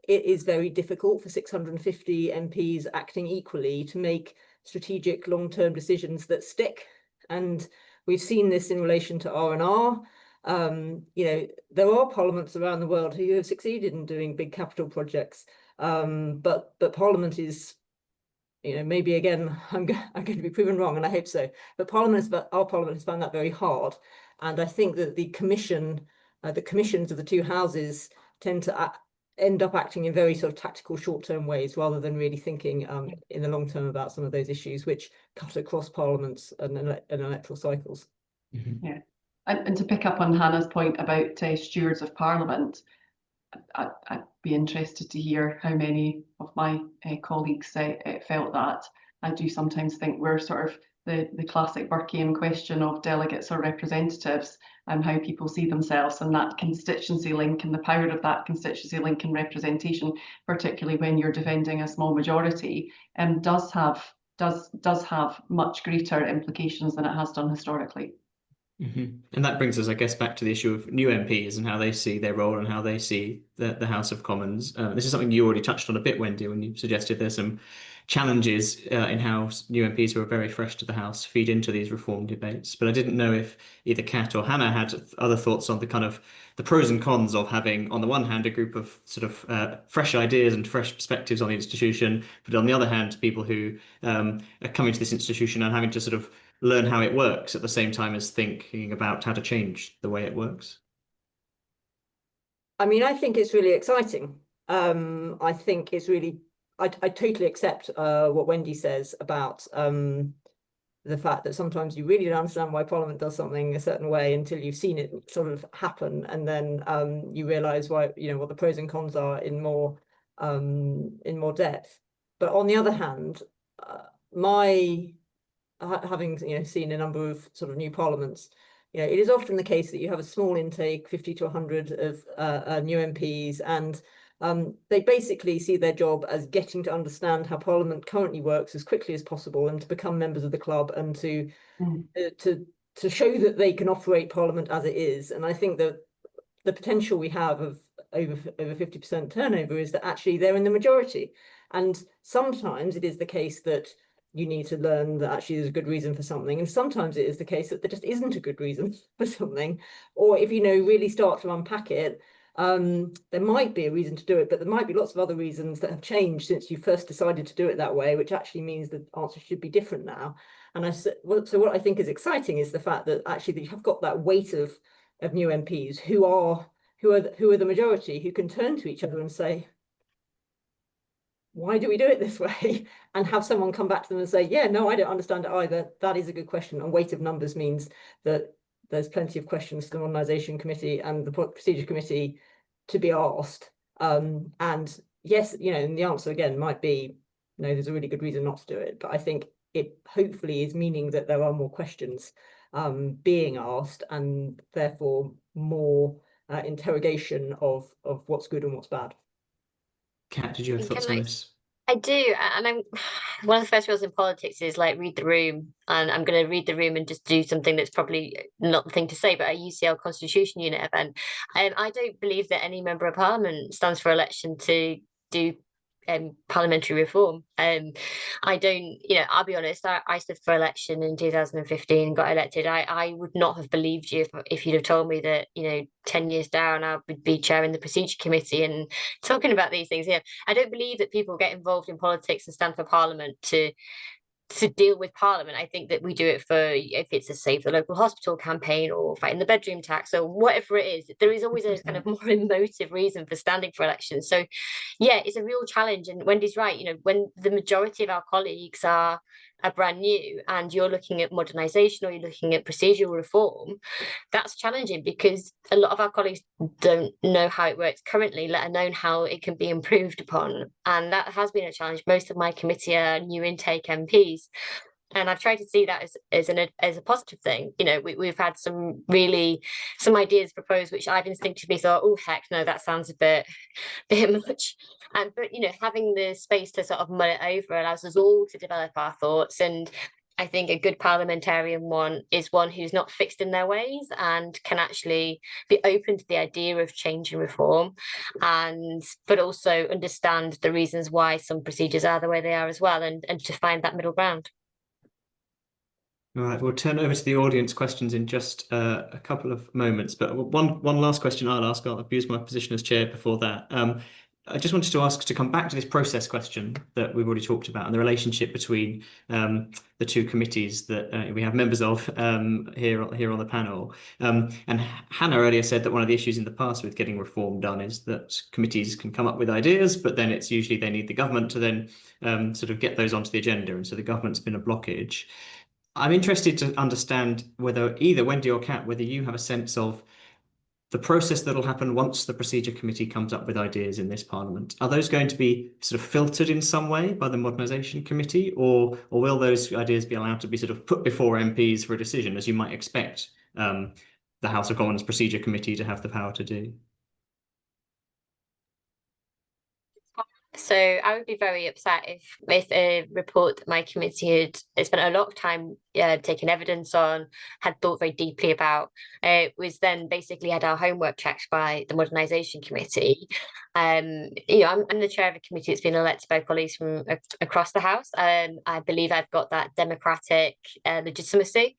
it is very difficult for 650 MPs acting equally to make strategic long-term decisions that stick. And we've seen this in relation to R&R. There are parliaments around the world who have succeeded in doing big capital projects, but Parliament is, maybe again I'm going to be proven wrong, and I hope so. But our Parliament has found that very hard, and I think that the commissions of the two houses tend to end up acting in very sort of tactical, short-term ways, rather than really thinking in the long term about some of those issues which cut across parliaments and electoral cycles. Yeah. And to pick up on Hannah's point about stewards of Parliament, I'd be interested to hear how many of my colleagues felt that. I do sometimes think we're sort of the classic Burkean question of delegates or representatives, and how people see themselves, and that constituency link and the power of that constituency link and representation, particularly when you're defending a small majority, does have much greater implications than it has done historically. And that brings us, I guess, back to the issue of new MPs and how they see their role and how they see the House of Commons. This is something you already touched on a bit, Wendy, when you suggested there's some challenges in how new MPs who are very fresh to the House feed into these reform debates. But I didn't know if either Kat or Hannah had other thoughts on the kind of the pros and cons of having, on the one hand, a group of sort of fresh ideas and fresh perspectives on the institution, but on the other hand, people who are coming to this institution and having to sort of learn how it works at the same time as thinking about how to change the way it works. I mean, I think it's really exciting. I think it's really, I totally accept what Wendy says about the fact that sometimes you really don't understand why Parliament does something a certain way until you've seen it sort of happen, and then you realise why, what the pros and cons are in more depth. But on the other hand, having seen a number of sort of new parliaments, it is often the case that you have a small intake, 50 to 100 of new MPs, and they basically see their job as getting to understand how Parliament currently works as quickly as possible and to become members of the club and to show that they can operate Parliament as it is. And I think that the potential we have of over 50% turnover is that actually they're in the majority. And sometimes it is the case that you need to learn that actually there's a good reason for something. And sometimes it is the case that there just isn't a good reason for something. Or if, really start to unpack it, there might be a reason to do it, but there might be lots of other reasons that have changed since you first decided to do it that way, which actually means the answer should be different now. And so what I think is exciting is the fact that actually you have got that weight of new MPs who are the majority, who can turn to each other and say, why do we do it this way? And have someone come back to them and say, yeah, no, I don't understand it either. That is a good question. And weight of numbers means that there's plenty of questions to the Modernisation Committee and the Procedure Committee to be asked. And yes, and the answer again might be, no, there's a really good reason not to do it. But I think it hopefully is meaning that there are more questions being asked, and therefore more interrogation of what's good and what's bad. Kat, did you have thoughts on this? I do, and I'm one of the first rules in politics is like read the room, and I'm going to read the room and just do something that's probably not the thing to say, but a UCL Constitution Unit event. I don't believe that any member of Parliament stands for election to do parliamentary reform. I don't, I'll be honest, I stood for election in 2015 and got elected. I would not have believed you if you'd have told me that, 10 years down, I would be chairing the Procedure Committee and talking about these things. I don't believe that people get involved in politics and stand for Parliament to deal with Parliament. I think that we do it for, if it's a Save the Local Hospital campaign or fighting the bedroom tax or whatever it is, there is always a kind of more emotive reason for standing for elections. So yeah, it's a real challenge. And Wendy's right, when the majority of our colleagues are brand new and you're looking at modernisation or you're looking at procedural reform, that's challenging because a lot of our colleagues don't know how it works currently, let alone how it can be improved upon. And that has been a challenge. Most of my committee are new intake MPs. And I've tried to see that as a positive thing. We've had some ideas proposed, which I've instinctively thought, oh heck no, that sounds a bit much. But having the space to sort of mull it over allows us all to develop our thoughts. And I think a good parliamentarian is one who's not fixed in their ways and can actually be open to the idea of change and reform, but also understand the reasons why some procedures are the way they are as well, and to find that middle ground. All right, we'll turn over to the audience questions in just a couple of moments. But one last question I'll ask. I'll abuse my position as chair before that. I just wanted to ask to come back to this process question that we've already talked about and the relationship between the two committees that we have members of here on the panel. And Hannah earlier said that one of the issues in the past with getting reform done is that committees can come up with ideas, but then it's usually they need the government to then sort of get those onto the agenda. And so the government's been a blockage. I'm interested to understand whether either Wendy or Kat, whether you have a sense of the process that'll happen once the Procedure Committee comes up with ideas in this Parliament. Are those going to be sort of filtered in some way by the Modernisation Committee, or will those ideas be allowed to be sort of put before MPs for a decision, as you might expect the House of Commons Procedure Committee to have the power to do? So I would be very upset if a report that my committee had spent a lot of time taking evidence on, had thought very deeply about, was then basically had our homework checked by the Modernisation Committee. I'm the chair of a committee that's been elected by colleagues from across the House. I believe I've got that democratic legitimacy.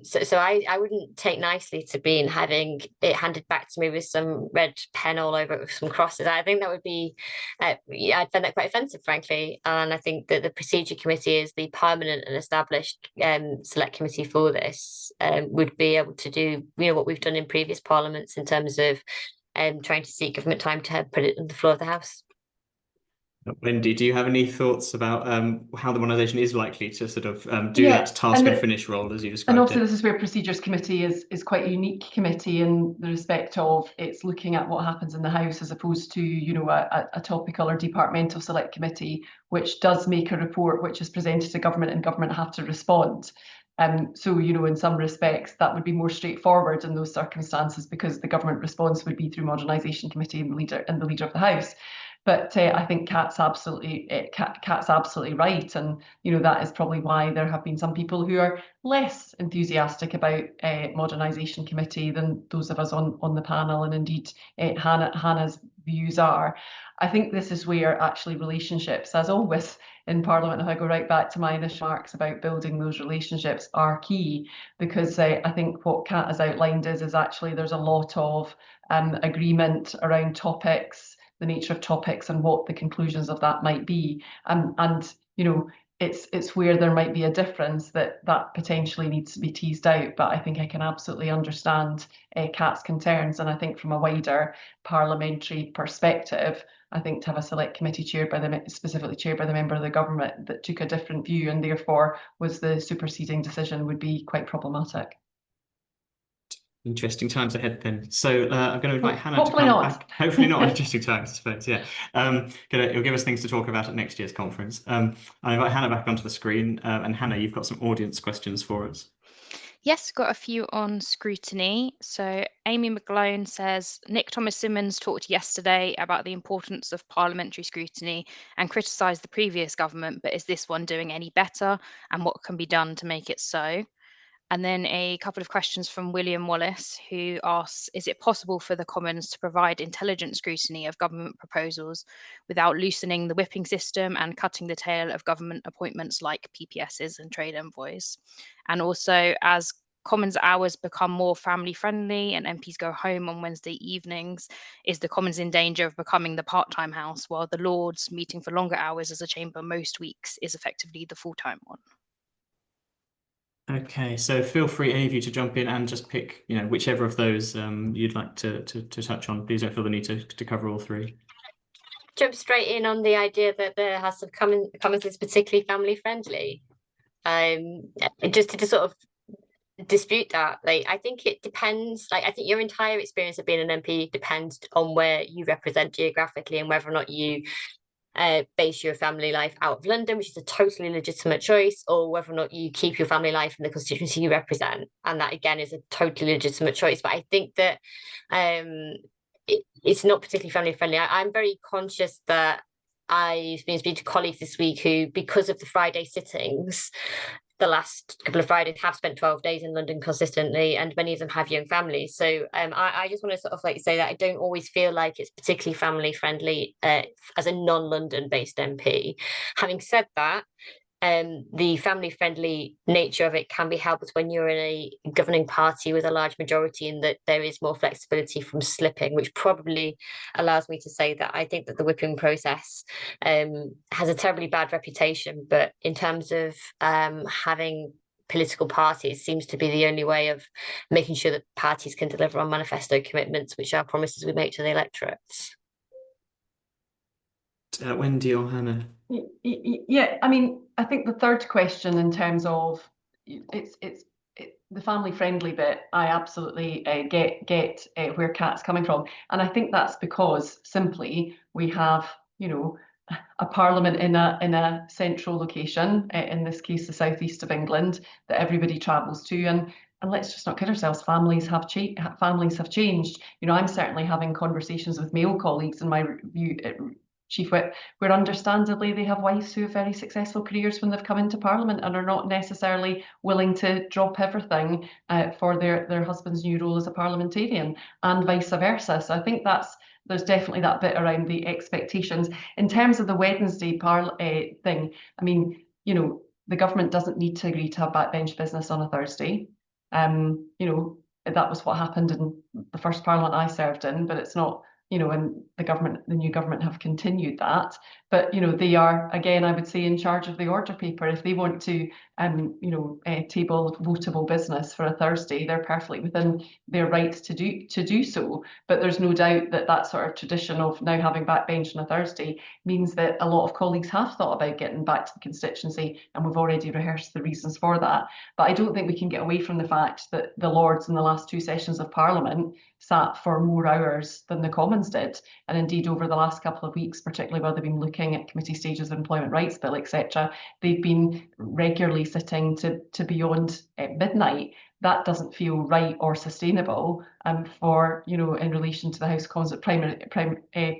So I wouldn't take nicely to being having it handed back to me with some red pen all over it with some crosses. I think that would be, I'd find that quite offensive, frankly. And I think that the Procedure Committee is the permanent and established select committee for this, would be able to do, what we've done in previous parliaments in terms of trying to seek government time to put it on the floor of the House. Wendy, do you have any thoughts about how the Modernisation is likely to sort of do that task and finish role as you described and also it? This is where Procedures Committee is quite a unique committee in the respect of it's looking at what happens in the House as opposed to a topical or departmental select committee which does make a report which is presented to government and government have to respond. So, you know, in some respects, that would be more straightforward in those circumstances because the government response would be through Modernisation Committee and the Leader of the House. But I think Kat's absolutely right, and you know that is probably why there have been some people who are less enthusiastic about Modernisation Committee than those of us on the panel, and indeed Hannah's views are. I think this is where actually relationships, as always in Parliament, if I go right back to my initial remarks about building those relationships, are key, because I think what Kat has outlined is actually there's a lot of agreement around topics, the nature of topics and what the conclusions of that might be. And you know, it's where there might be a difference that potentially needs to be teased out. But I think I can absolutely understand Kat's concerns. And I think from a wider parliamentary perspective, I think to have a select committee specifically chaired by the member of the government that took a different view and therefore was the superseding decision would be quite problematic. Interesting times ahead then. So I'm going to invite Hannah Hopefully to come not. back. Hopefully not interesting times, I suppose. Yeah. It'll give us things to talk about at next year's conference. I invite Hannah back onto the screen. And Hannah, you've got some audience questions for us. Yes, got a few on scrutiny. So Amy McGlone says, Nick Thomas-Symonds talked yesterday about the importance of parliamentary scrutiny and criticised the previous government, but is this one doing any better? And what can be done to make it so? And then a couple of questions from William Wallace, who asks, is it possible for the Commons to provide intelligent scrutiny of government proposals without loosening the whipping system and cutting the tail of government appointments like PPSs and trade envoys? And also, as Commons hours become more family friendly and MPs go home on Wednesday evenings, is the Commons in danger of becoming the part-time house, while the Lords meeting for longer hours as a chamber most weeks is effectively the full-time one? Okay, so feel free, any of you, to jump in and just pick, whichever of those you'd like to touch on. Please don't feel the need to cover all three. Jump straight in on the idea that the House of Commons is particularly family friendly. Just to sort of dispute that, I think it depends. I think your entire experience of being an MP depends on where you represent geographically and whether or not you base your family life out of London, which is a totally legitimate choice, or whether or not you keep your family life in the constituency you represent, and that again is a totally legitimate choice. But I think that it's not particularly family friendly. I'm very conscious that I've been speaking to colleagues this week who, because of the Friday sittings, the last couple of Fridays have spent 12 days in London consistently, and many of them have young families. So I just want to sort of say that I don't always feel like it's particularly family friendly as a non-London based MP. Having said that, the family friendly nature of it can be helped when you're in a governing party with a large majority, in that there is more flexibility from slipping, which probably allows me to say that I think that the whipping process has a terribly bad reputation, but in terms of having political parties seems to be the only way of making sure that parties can deliver on manifesto commitments, which are promises we make to the electorates. Wendy or Hannah? Yeah, I mean, I think the third question in terms of the family friendly bit, I absolutely get where Kat's coming from, and I think that's because simply we have, a parliament in a central location, in this case the southeast of England, that everybody travels to, and let's just not kid ourselves, families have changed. I'm certainly having conversations with male colleagues in my review Chief Whip, where understandably they have wives who have very successful careers when they've come into Parliament and are not necessarily willing to drop everything for their husband's new role as a parliamentarian, and vice versa. So I think there's definitely that bit around the expectations. In terms of the Wednesday thing, I mean, the government doesn't need to agree to have backbench business on a Thursday. That was what happened in the first Parliament I served in, but it's not, and the new government have continued that. But, they are, again, I would say, in charge of the order paper. If they want to, table votable business for a Thursday, they're perfectly within their rights to do so. But there's no doubt that sort of tradition of now having backbench on a Thursday means that a lot of colleagues have thought about getting back to the constituency, and we've already rehearsed the reasons for that. But I don't think we can get away from the fact that the Lords in the last two sessions of Parliament sat for more hours than the Commons did. And indeed, over the last couple of weeks, particularly while they've been looking looking at committee stages of employment rights bill, etc. They've been regularly sitting to beyond midnight. That doesn't feel right or sustainable for, you know, in relation to the House of Commons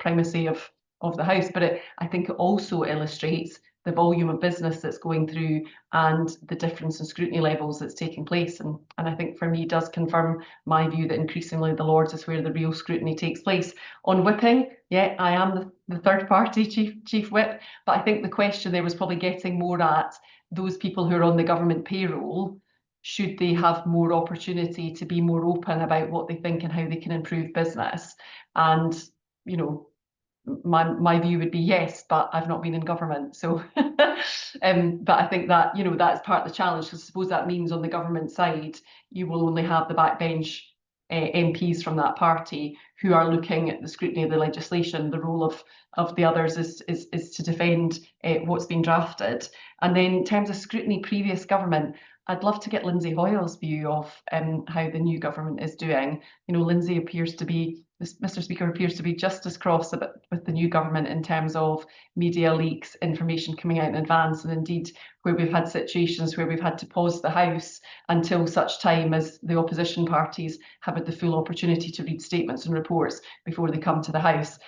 primacy of the House. But I think it also illustrates the volume of business that's going through and the difference in scrutiny levels that's taking place. And I think for me does confirm my view that increasingly the Lords is where the real scrutiny takes place. On whipping, yeah, I am the third party chief whip, but I think the question there was probably getting more at those people who are on the government payroll. Should they have more opportunity to be more open about what they think and how they can improve business? And, you know, my view would be yes, but I've not been in government, so but I think that, you know, that's part of the challenge, because I suppose that means on the government side you will only have the backbench MPs from that party who are looking at the scrutiny of the legislation. The role of the others is to defend what's been drafted. And then in terms of scrutiny previous government, I'd love to get Lindsay Hoyle's view of how the new government is doing. You know, Lindsay appears to be, Mr. Speaker, appears to be just as cross with the new government in terms of media leaks, information coming out in advance, and indeed where we've had situations where we've had to pause the House until such time as the opposition parties have had the full opportunity to read statements and reports before they come to the House.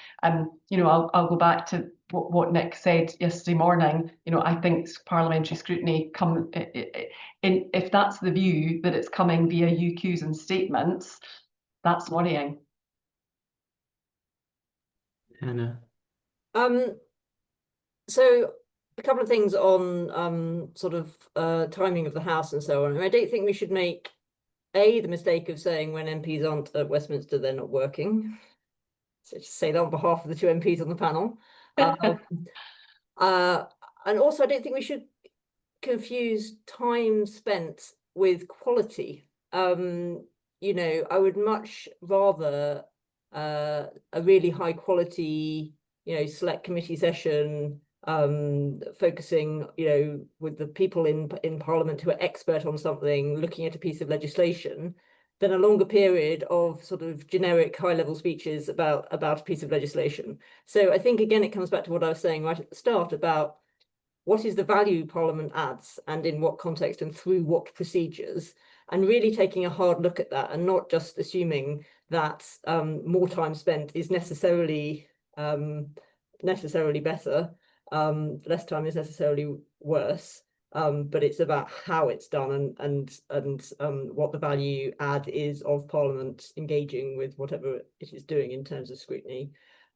You know, I'll go back to what Nick said yesterday morning. You know, I think parliamentary scrutiny if that's the view that it's coming via UQs and statements, that's worrying. Hannah. So a couple of things on sort of timing of the House and so on. I don't think we should make the mistake of saying when MPs aren't at Westminster they're not working. So just say that on behalf of the two MPs on the panel. And also I don't think we should confuse time spent with quality. You know, I would much rather a really high quality, you know, select committee session, focusing, you know, with the people in Parliament who are expert on something, looking at a piece of legislation, than a longer period of sort of generic high-level speeches about a piece of legislation. So I think, again, it comes back to what I was saying right at the start about what is the value Parliament adds and in what context and through what procedures, and really taking a hard look at that and not just assuming that more time spent is necessarily better, less time is necessarily worse, but it's about how it's done and what the value add is of Parliament engaging with whatever it is doing in terms of scrutiny.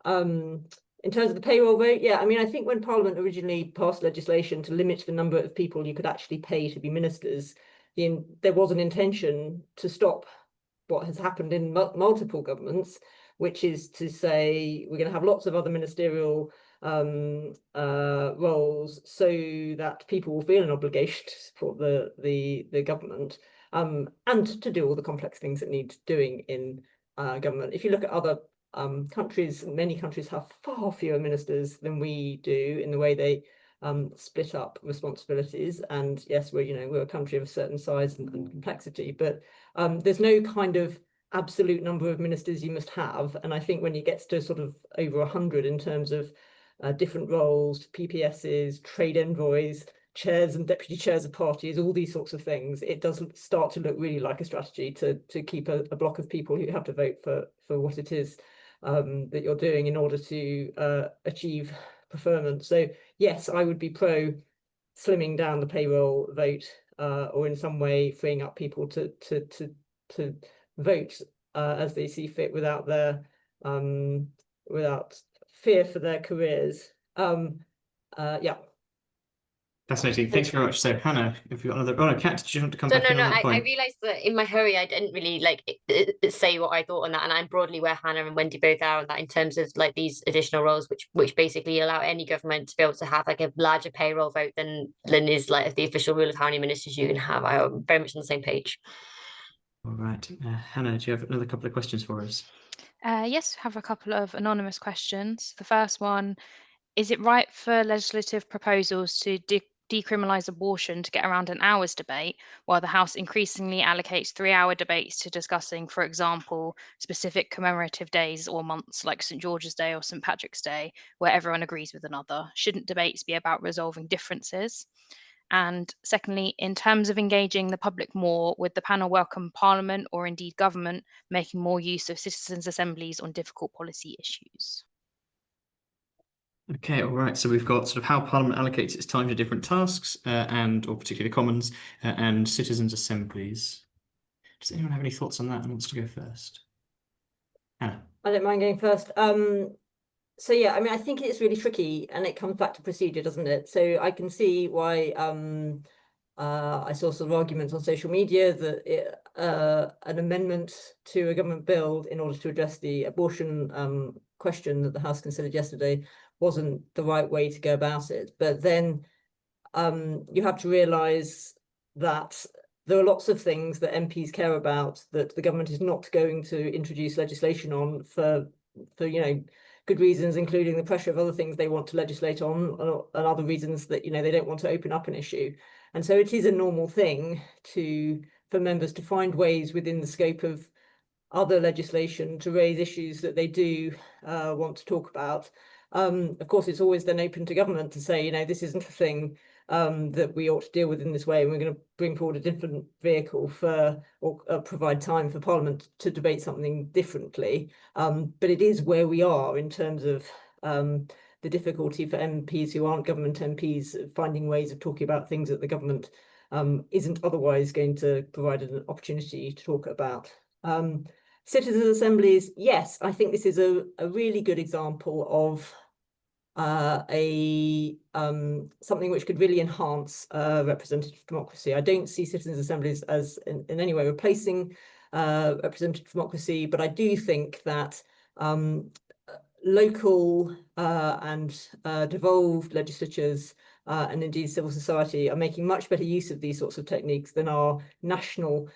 In terms of the payroll vote, yeah, I mean, I think when Parliament originally passed legislation to limit the number of people you could actually pay to be ministers, there was an intention to stop what has happened in multiple governments, which is to say we're going to have lots of other ministerial roles so that people will feel an obligation to support the government and to do all the complex things that need doing in government. If you look at other countries, many countries have far fewer ministers than we do in the way they split up responsibilities. And yes, we're a country of a certain size and complexity, but there's no kind of absolute number of ministers you must have. And I think when you get to sort of over 100 in terms of different roles, PPSs, trade envoys, chairs and deputy chairs of parties, all these sorts of things, it does start to look really like a strategy to keep a block of people who have to vote for what it is that you're doing in order to achieve preferment. So yes, I would be pro slimming down the payroll vote or in some way freeing up people to vote as they see fit without fear for their careers. Yeah. Fascinating. Thanks very much. So Hannah, if you've got another, Kat, did you want to come back in on that point? I realised that in my hurry, I didn't really say what I thought on that, and I'm broadly where Hannah and Wendy both are on that in terms of like these additional roles, which basically allow any government to be able to have like a larger payroll vote than is like the official rule of how many ministers you can have. I'm very much on the same page. All right, Hannah, do you have another couple of questions for us? Yes, I have a couple of anonymous questions. The first one: is it right for legislative proposals to decriminalise abortion to get around an hour's debate, while the House increasingly allocates 3-hour debates to discussing, for example, specific commemorative days or months like St George's Day or St Patrick's Day, where everyone agrees with another? Shouldn't debates be about resolving differences? And secondly, in terms of engaging the public more, would the panel welcome Parliament or indeed government making more use of citizens' assemblies on difficult policy issues? Okay, all right. So we've got sort of how Parliament allocates its time to different tasks, or particularly the Commons, and citizens' assemblies. Does anyone have any thoughts on that and wants to go first? Hannah. I don't mind going first. So yeah, I mean, I think it's really tricky, and it comes back to procedure, doesn't it? So I can see why I saw some arguments on social media that an amendment to a government bill in order to address the abortion question that the House considered yesterday wasn't the right way to go about it. But then you have to realise that there are lots of things that MPs care about that the government is not going to introduce legislation on for good reasons, including the pressure of other things they want to legislate on, and other reasons that they don't want to open up an issue. And so it is a normal thing for members to find ways within the scope of other legislation to raise issues that they do want to talk about. Of course, it's always then open to government to say, this isn't a thing that we ought to deal with in this way, and we're going to bring forward a different vehicle or provide time for Parliament to debate something differently. But it is where we are in terms of the difficulty for MPs who aren't government MPs finding ways of talking about things that the government isn't otherwise going to provide an opportunity to talk about. Citizens' assemblies, yes, I think this is a really good example of something which could really enhance representative democracy. I don't see citizens' assemblies as in any way replacing representative democracy, but I do think that local and devolved legislatures and indeed civil society are making much better use of these sorts of techniques than our national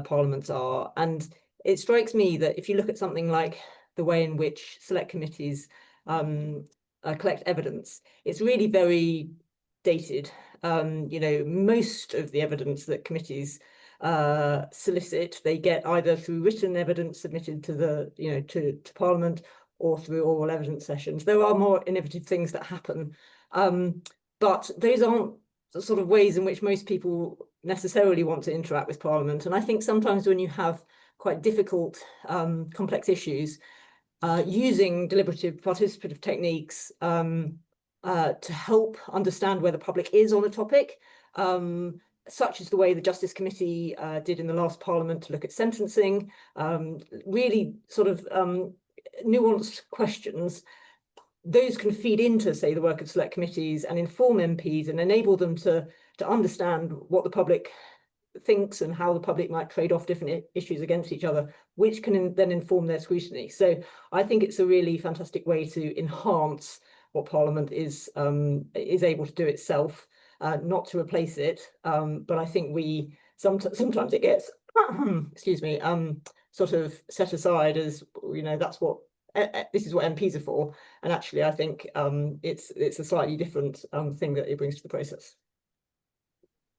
parliaments are. And it strikes me that if you look at something like the way in which select committees collect evidence, it's really very dated. Most of the evidence that committees solicit, they get either through written evidence submitted to the to Parliament or through oral evidence sessions. There are more innovative things that happen, but those aren't the sort of ways in which most people necessarily want to interact with Parliament. And I think sometimes when you have quite difficult, complex issues, using deliberative participative techniques to help understand where the public is on a topic, such as the way the Justice Committee did in the last Parliament to look at sentencing, really sort of nuanced questions. Those can feed into, say, the work of select committees and inform MPs and enable them to understand what the public thinks and how the public might trade off different issues against each other, which can then inform their scrutiny. So I think it's a really fantastic way to enhance what Parliament is able to do itself, not to replace it. But I think sometimes it gets, excuse me, sort of set aside as that's what this is what MPs are for. And actually, I think it's a slightly different thing that it brings to the process.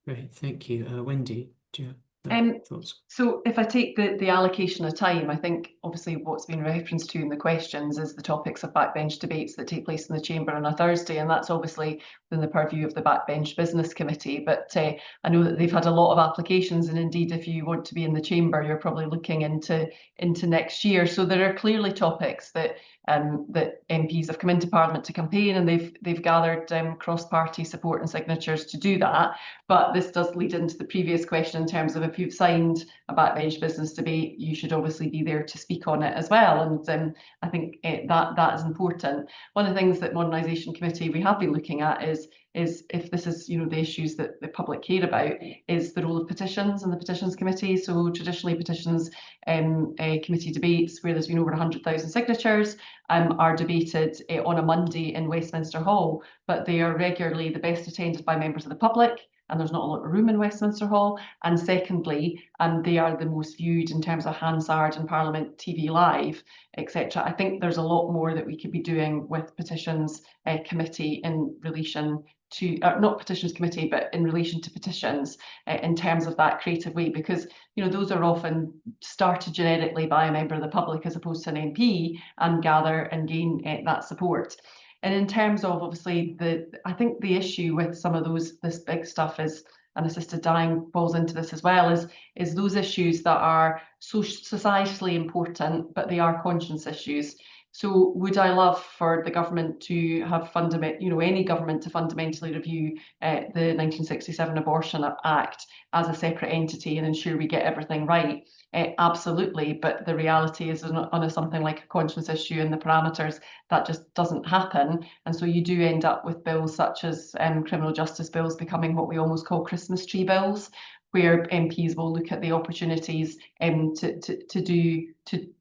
Great, thank you. Wendy, do you have thoughts? So if I take the allocation of time, I think obviously what's been referenced to in the questions is the topics of backbench debates that take place in the chamber on a Thursday, and that's obviously within the purview of the Backbench Business Committee. But I know that they've had a lot of applications, and indeed if you want to be in the chamber, you're probably looking into next year. So there are clearly topics that MPs have come into Parliament to campaign, and they've gathered cross-party support and signatures to do that. But this does lead into the previous question in terms of if you've signed a backbench business debate, you should obviously be there to speak on it as well. And I think that is important. One of the things that Modernisation Committee we have been looking at is if this is the issues that the public care about, is the role of petitions and the Petitions Committee. So traditionally petitions committee debates where there's been over 100,000 signatures are debated on a Monday in Westminster Hall, but they are regularly the best attended by members of the public. and there's not a lot of room in Westminster Hall. And secondly, they are the most viewed in terms of Hansard and Parliament TV Live, etc. I think there's a lot more that we could be doing with Petitions Committee in relation to, not Petitions Committee, but in relation to petitions in terms of that creative way, because those are often started generically by a member of the public as opposed to an MP and gather and gain that support. And in terms of obviously I think the issue with some of this big stuff is, and assisted dying falls into this as well, is those issues that are so societally important, but they are conscience issues. So would I love for the government to have any government to fundamentally review the 1967 Abortion Act as a separate entity and ensure we get everything right? Absolutely, but the reality is on something like a conscience issue and the parameters, that just doesn't happen. And so you do end up with bills such as criminal justice bills becoming what we almost call Christmas tree bills, where MPs will look at the opportunities to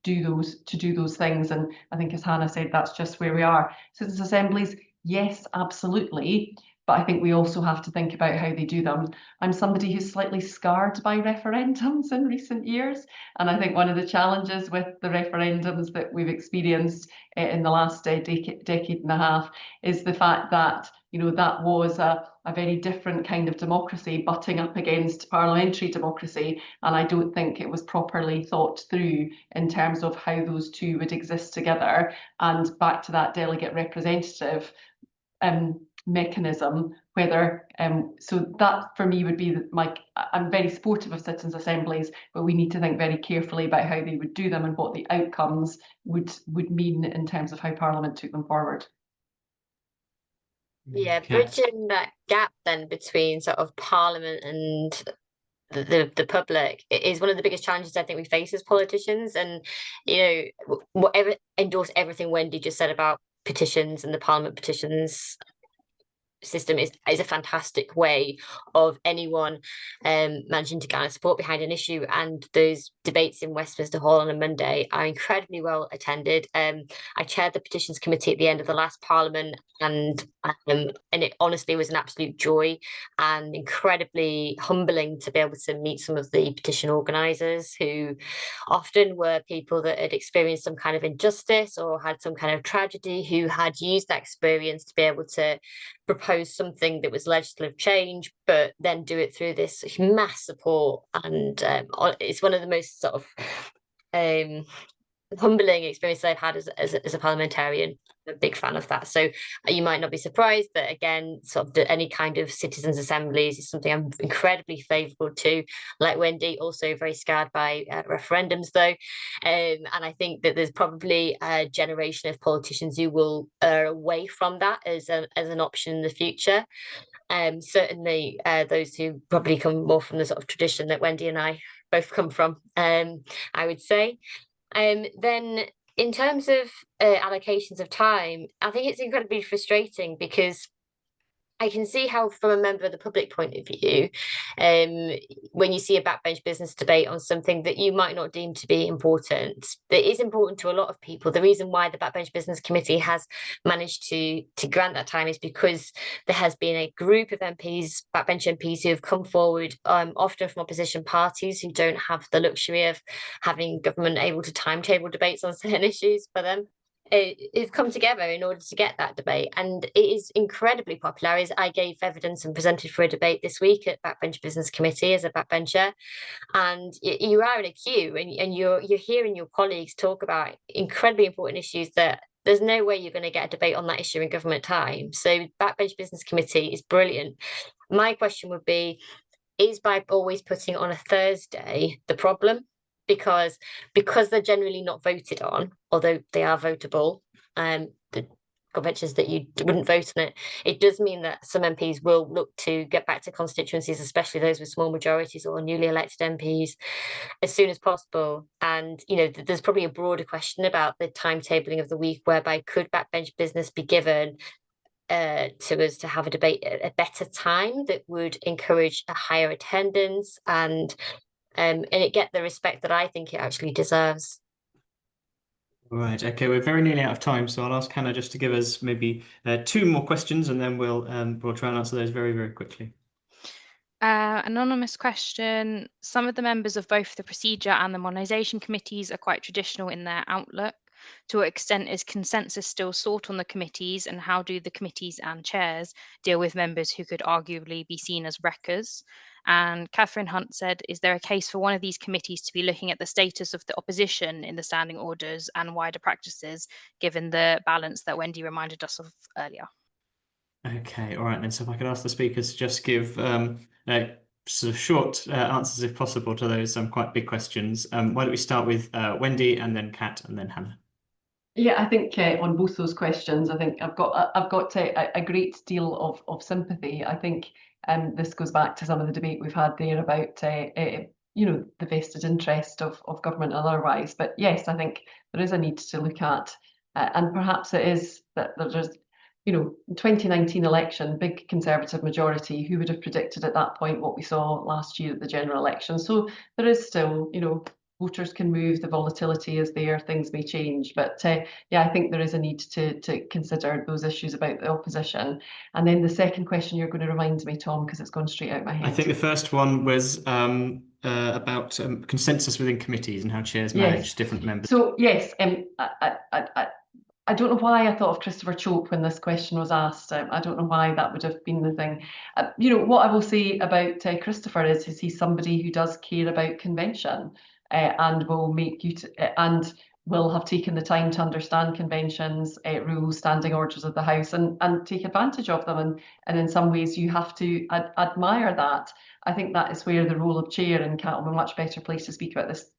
do those things. And I think, as Hannah said, that's just where we are. Citizens' assemblies, yes, absolutely. But I think we also have to think about how they do them. I'm somebody who's slightly scarred by referendums in recent years. And I think one of the challenges with the referendums that we've experienced in the last decade and a half is the fact that that was a very different kind of democracy butting up against parliamentary democracy. And I don't think it was properly thought through in terms of how those two would exist together. And back to that delegate representative mechanism, whether so that for me would be I'm very supportive of citizens' assemblies, but we need to think very carefully about how they would do them and what the outcomes would mean in terms of how Parliament took them forward. Yeah, bridging that gap then between sort of Parliament and the public is one of the biggest challenges I think we face as politicians. And endorse everything Wendy just said about petitions and the Parliament petitions system is a fantastic way of anyone managing to garner support behind an issue. And those debates in Westminster Hall on a Monday are incredibly well attended. I chaired the petitions committee at the end of the last Parliament, and it honestly was an absolute joy and incredibly humbling to be able to meet some of the petition organisers, who often were people that had experienced some kind of injustice or had some kind of tragedy, who had used that experience to be able to propose something that was legislative change, but then do it through this mass support. And it's one of the most sort of humbling experiences I've had as a parliamentarian. I'm a big fan of that. So you might not be surprised that, again, sort of any kind of citizens' assemblies is something I'm incredibly favourable to. Like Wendy, also very scarred by referendums, though. And I think that there's probably a generation of politicians who will err away from that as an option in the future. Certainly those who probably come more from the sort of tradition that Wendy and I both come from, I would say. Then in terms of allocations of time, I think it's incredibly frustrating, because I can see how, from a member of the public point of view, when you see a backbench business debate on something that you might not deem to be important, that is important to a lot of people. The reason why the Backbench Business Committee has managed to grant that time is because there has been a group of MPs, backbench MPs, who have come forward, often from opposition parties, who don't have the luxury of having government able to timetable debates on certain issues for them. It's come together in order to get that debate, and it is incredibly popular. I gave evidence and presented for a debate this week at Backbench Business Committee as a backbencher, and you are in a queue, and you're hearing your colleagues talk about incredibly important issues that there's no way you're going to get a debate on that issue in government time. So Backbench Business Committee is brilliant. My question would be, is by always putting it on a Thursday the problem? Because they're generally not voted on, although they are votable, the conventions that you wouldn't vote on it, it does mean that some MPs will look to get back to constituencies, especially those with small majorities or newly elected MPs, as soon as possible. And there's probably a broader question about the timetabling of the week, whereby could backbench business be given to us to have a debate at a better time that would encourage a higher attendance and it get the respect that I think it actually deserves. Right, okay, we're very nearly out of time, so I'll ask Hannah just to give us maybe 2 more questions, and then we'll try and answer those very, very quickly. Anonymous question. Some of the members of both the procedure and the modernisation committees are quite traditional in their outlook. To what extent is consensus still sought on the committees, and how do the committees and chairs deal with members who could arguably be seen as wreckers? And Catherine Hunt said, is there a case for one of these committees to be looking at the status of the opposition in the standing orders and wider practices, given the balance that Wendy reminded us of earlier? Okay, all right then. So if I could ask the speakers to just give sort of short answers, if possible, to those quite big questions. Why don't we start with Wendy, and then Kat, and then Hannah? Yeah, I think on both those questions, I think I've got a great deal of sympathy. I think this goes back to some of the debate we've had there about the vested interest of government and otherwise. But yes, I think there is a need to look at, and perhaps it is that there's 2019 election, big Conservative majority. Who would have predicted at that point what we saw last year at the general election? So there is still, voters can move, the volatility is there, things may change. But yeah, I think there is a need to consider those issues about the opposition. And then the second question you're going to remind me, Tom, because it's gone straight out my head. I think the first one was about consensus within committees and how chairs manage different members. So yes, I don't know why I thought of Christopher Chope when this question was asked. I don't know why that would have been the thing. What I will say about Christopher is he's somebody who does care about convention and will make and will have taken the time to understand conventions, rules, standing orders of the House, and take advantage of them. And in some ways, you have to admire that. I think that is where the role of chair, and Kat will be a much better place to speak about this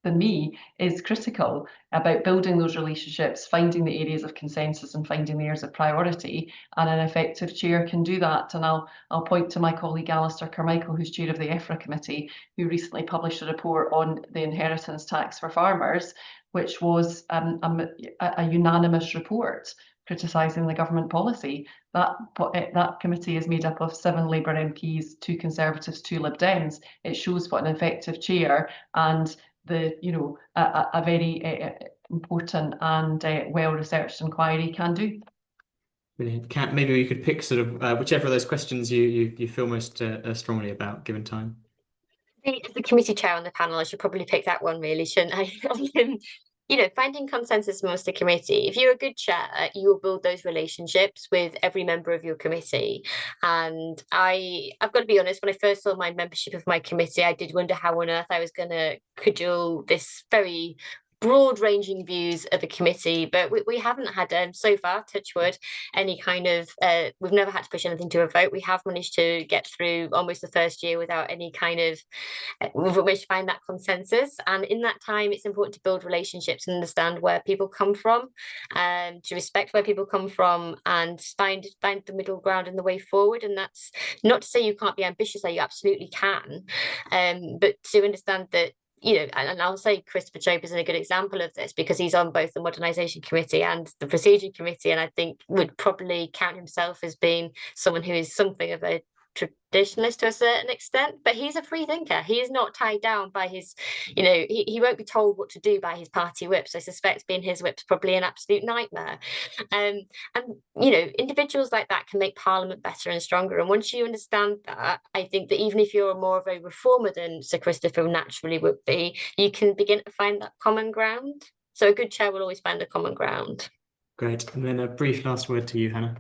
than me, is critical about building those relationships, finding the areas of consensus and finding the areas of priority, and an effective chair can do that. And I'll point to my colleague Alistair Carmichael, who's chair of the EFRA committee, who recently published a report on the inheritance tax for farmers, which was a unanimous report criticising the government policy. That committee is made up of 7 Labour MPs, 2 Conservatives, 2 Lib Dems. It shows what an effective chair and a very important and well-researched inquiry can do. Brilliant. Kat, maybe you could pick sort of whichever of those questions you feel most strongly about, given time. As the committee chair on the panel, I should probably pick that one, really, shouldn't I? Finding consensus amongst the committee. If you're a good chair, you will build those relationships with every member of your committee. And I've got to be honest, when I first saw my membership of my committee, I did wonder how on earth I was going to cudgel this very broad-ranging views of the committee, but we haven't had so far, touch wood, any kind of we've never had to push anything to a vote. We have managed to get through almost the first year without any kind of we've managed to find that consensus. And in that time, it's important to build relationships and understand where people come from, to respect where people come from, and find the middle ground and the way forward. And that's not to say you can't be ambitious, you absolutely can, but to understand that and I'll say Christopher Chope is a good example of this, because he's on both the Modernisation Committee and the Procedure Committee, and I think would probably count himself as being someone who is something of a traditionalist to a certain extent, but he's a free thinker. He is not tied down by his, he won't be told what to do by his party whips. I suspect being his whip's probably an absolute nightmare. And individuals like that can make Parliament better and stronger. And once you understand that, I think that even if you're more of a reformer than Sir Christopher naturally would be, you can begin to find that common ground. So a good chair will always find a common ground. Great. And then a brief last word to you, Hannah.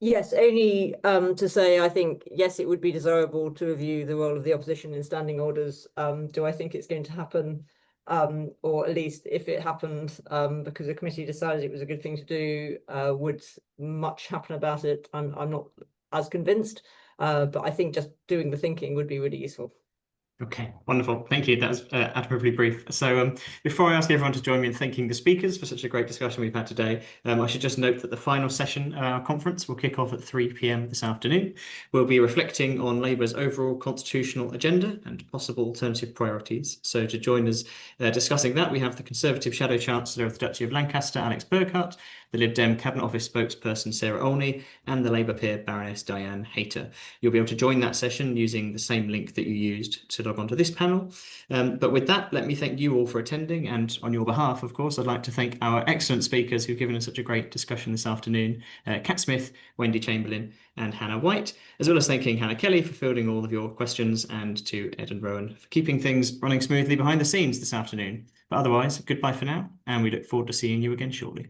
Yes, only to say I think, yes, it would be desirable to review the role of the opposition in standing orders. Do I think it's going to happen? Or at least if it happened, because the committee decided it was a good thing to do, would much happen about it? I'm not as convinced, but I think just doing the thinking would be really useful. Okay, wonderful. Thank you. That was admirably brief. So before I ask everyone to join me in thanking the speakers for such a great discussion we've had today, I should just note that the final session of our conference will kick off at 3 p.m. this afternoon. We'll be reflecting on Labour's overall constitutional agenda and possible alternative priorities. So to join us discussing that, we have the Conservative Shadow Chancellor of the Duchy of Lancaster, Alex Burkhardt, the Lib Dem Cabinet Office spokesperson, Sarah Olney, and the Labour peer, Baroness Diane Hayter. You'll be able to join that session using the same link that you used to log on to this panel. But with that, let me thank you all for attending, and on your behalf, of course, I'd like to thank our excellent speakers who've given us such a great discussion this afternoon, Kat Smith, Wendy Chamberlain and Hannah White, as well as thanking Hannah Kelly for fielding all of your questions, and to Ed and Rowan for keeping things running smoothly behind the scenes this afternoon. But otherwise, goodbye for now, and we look forward to seeing you again shortly.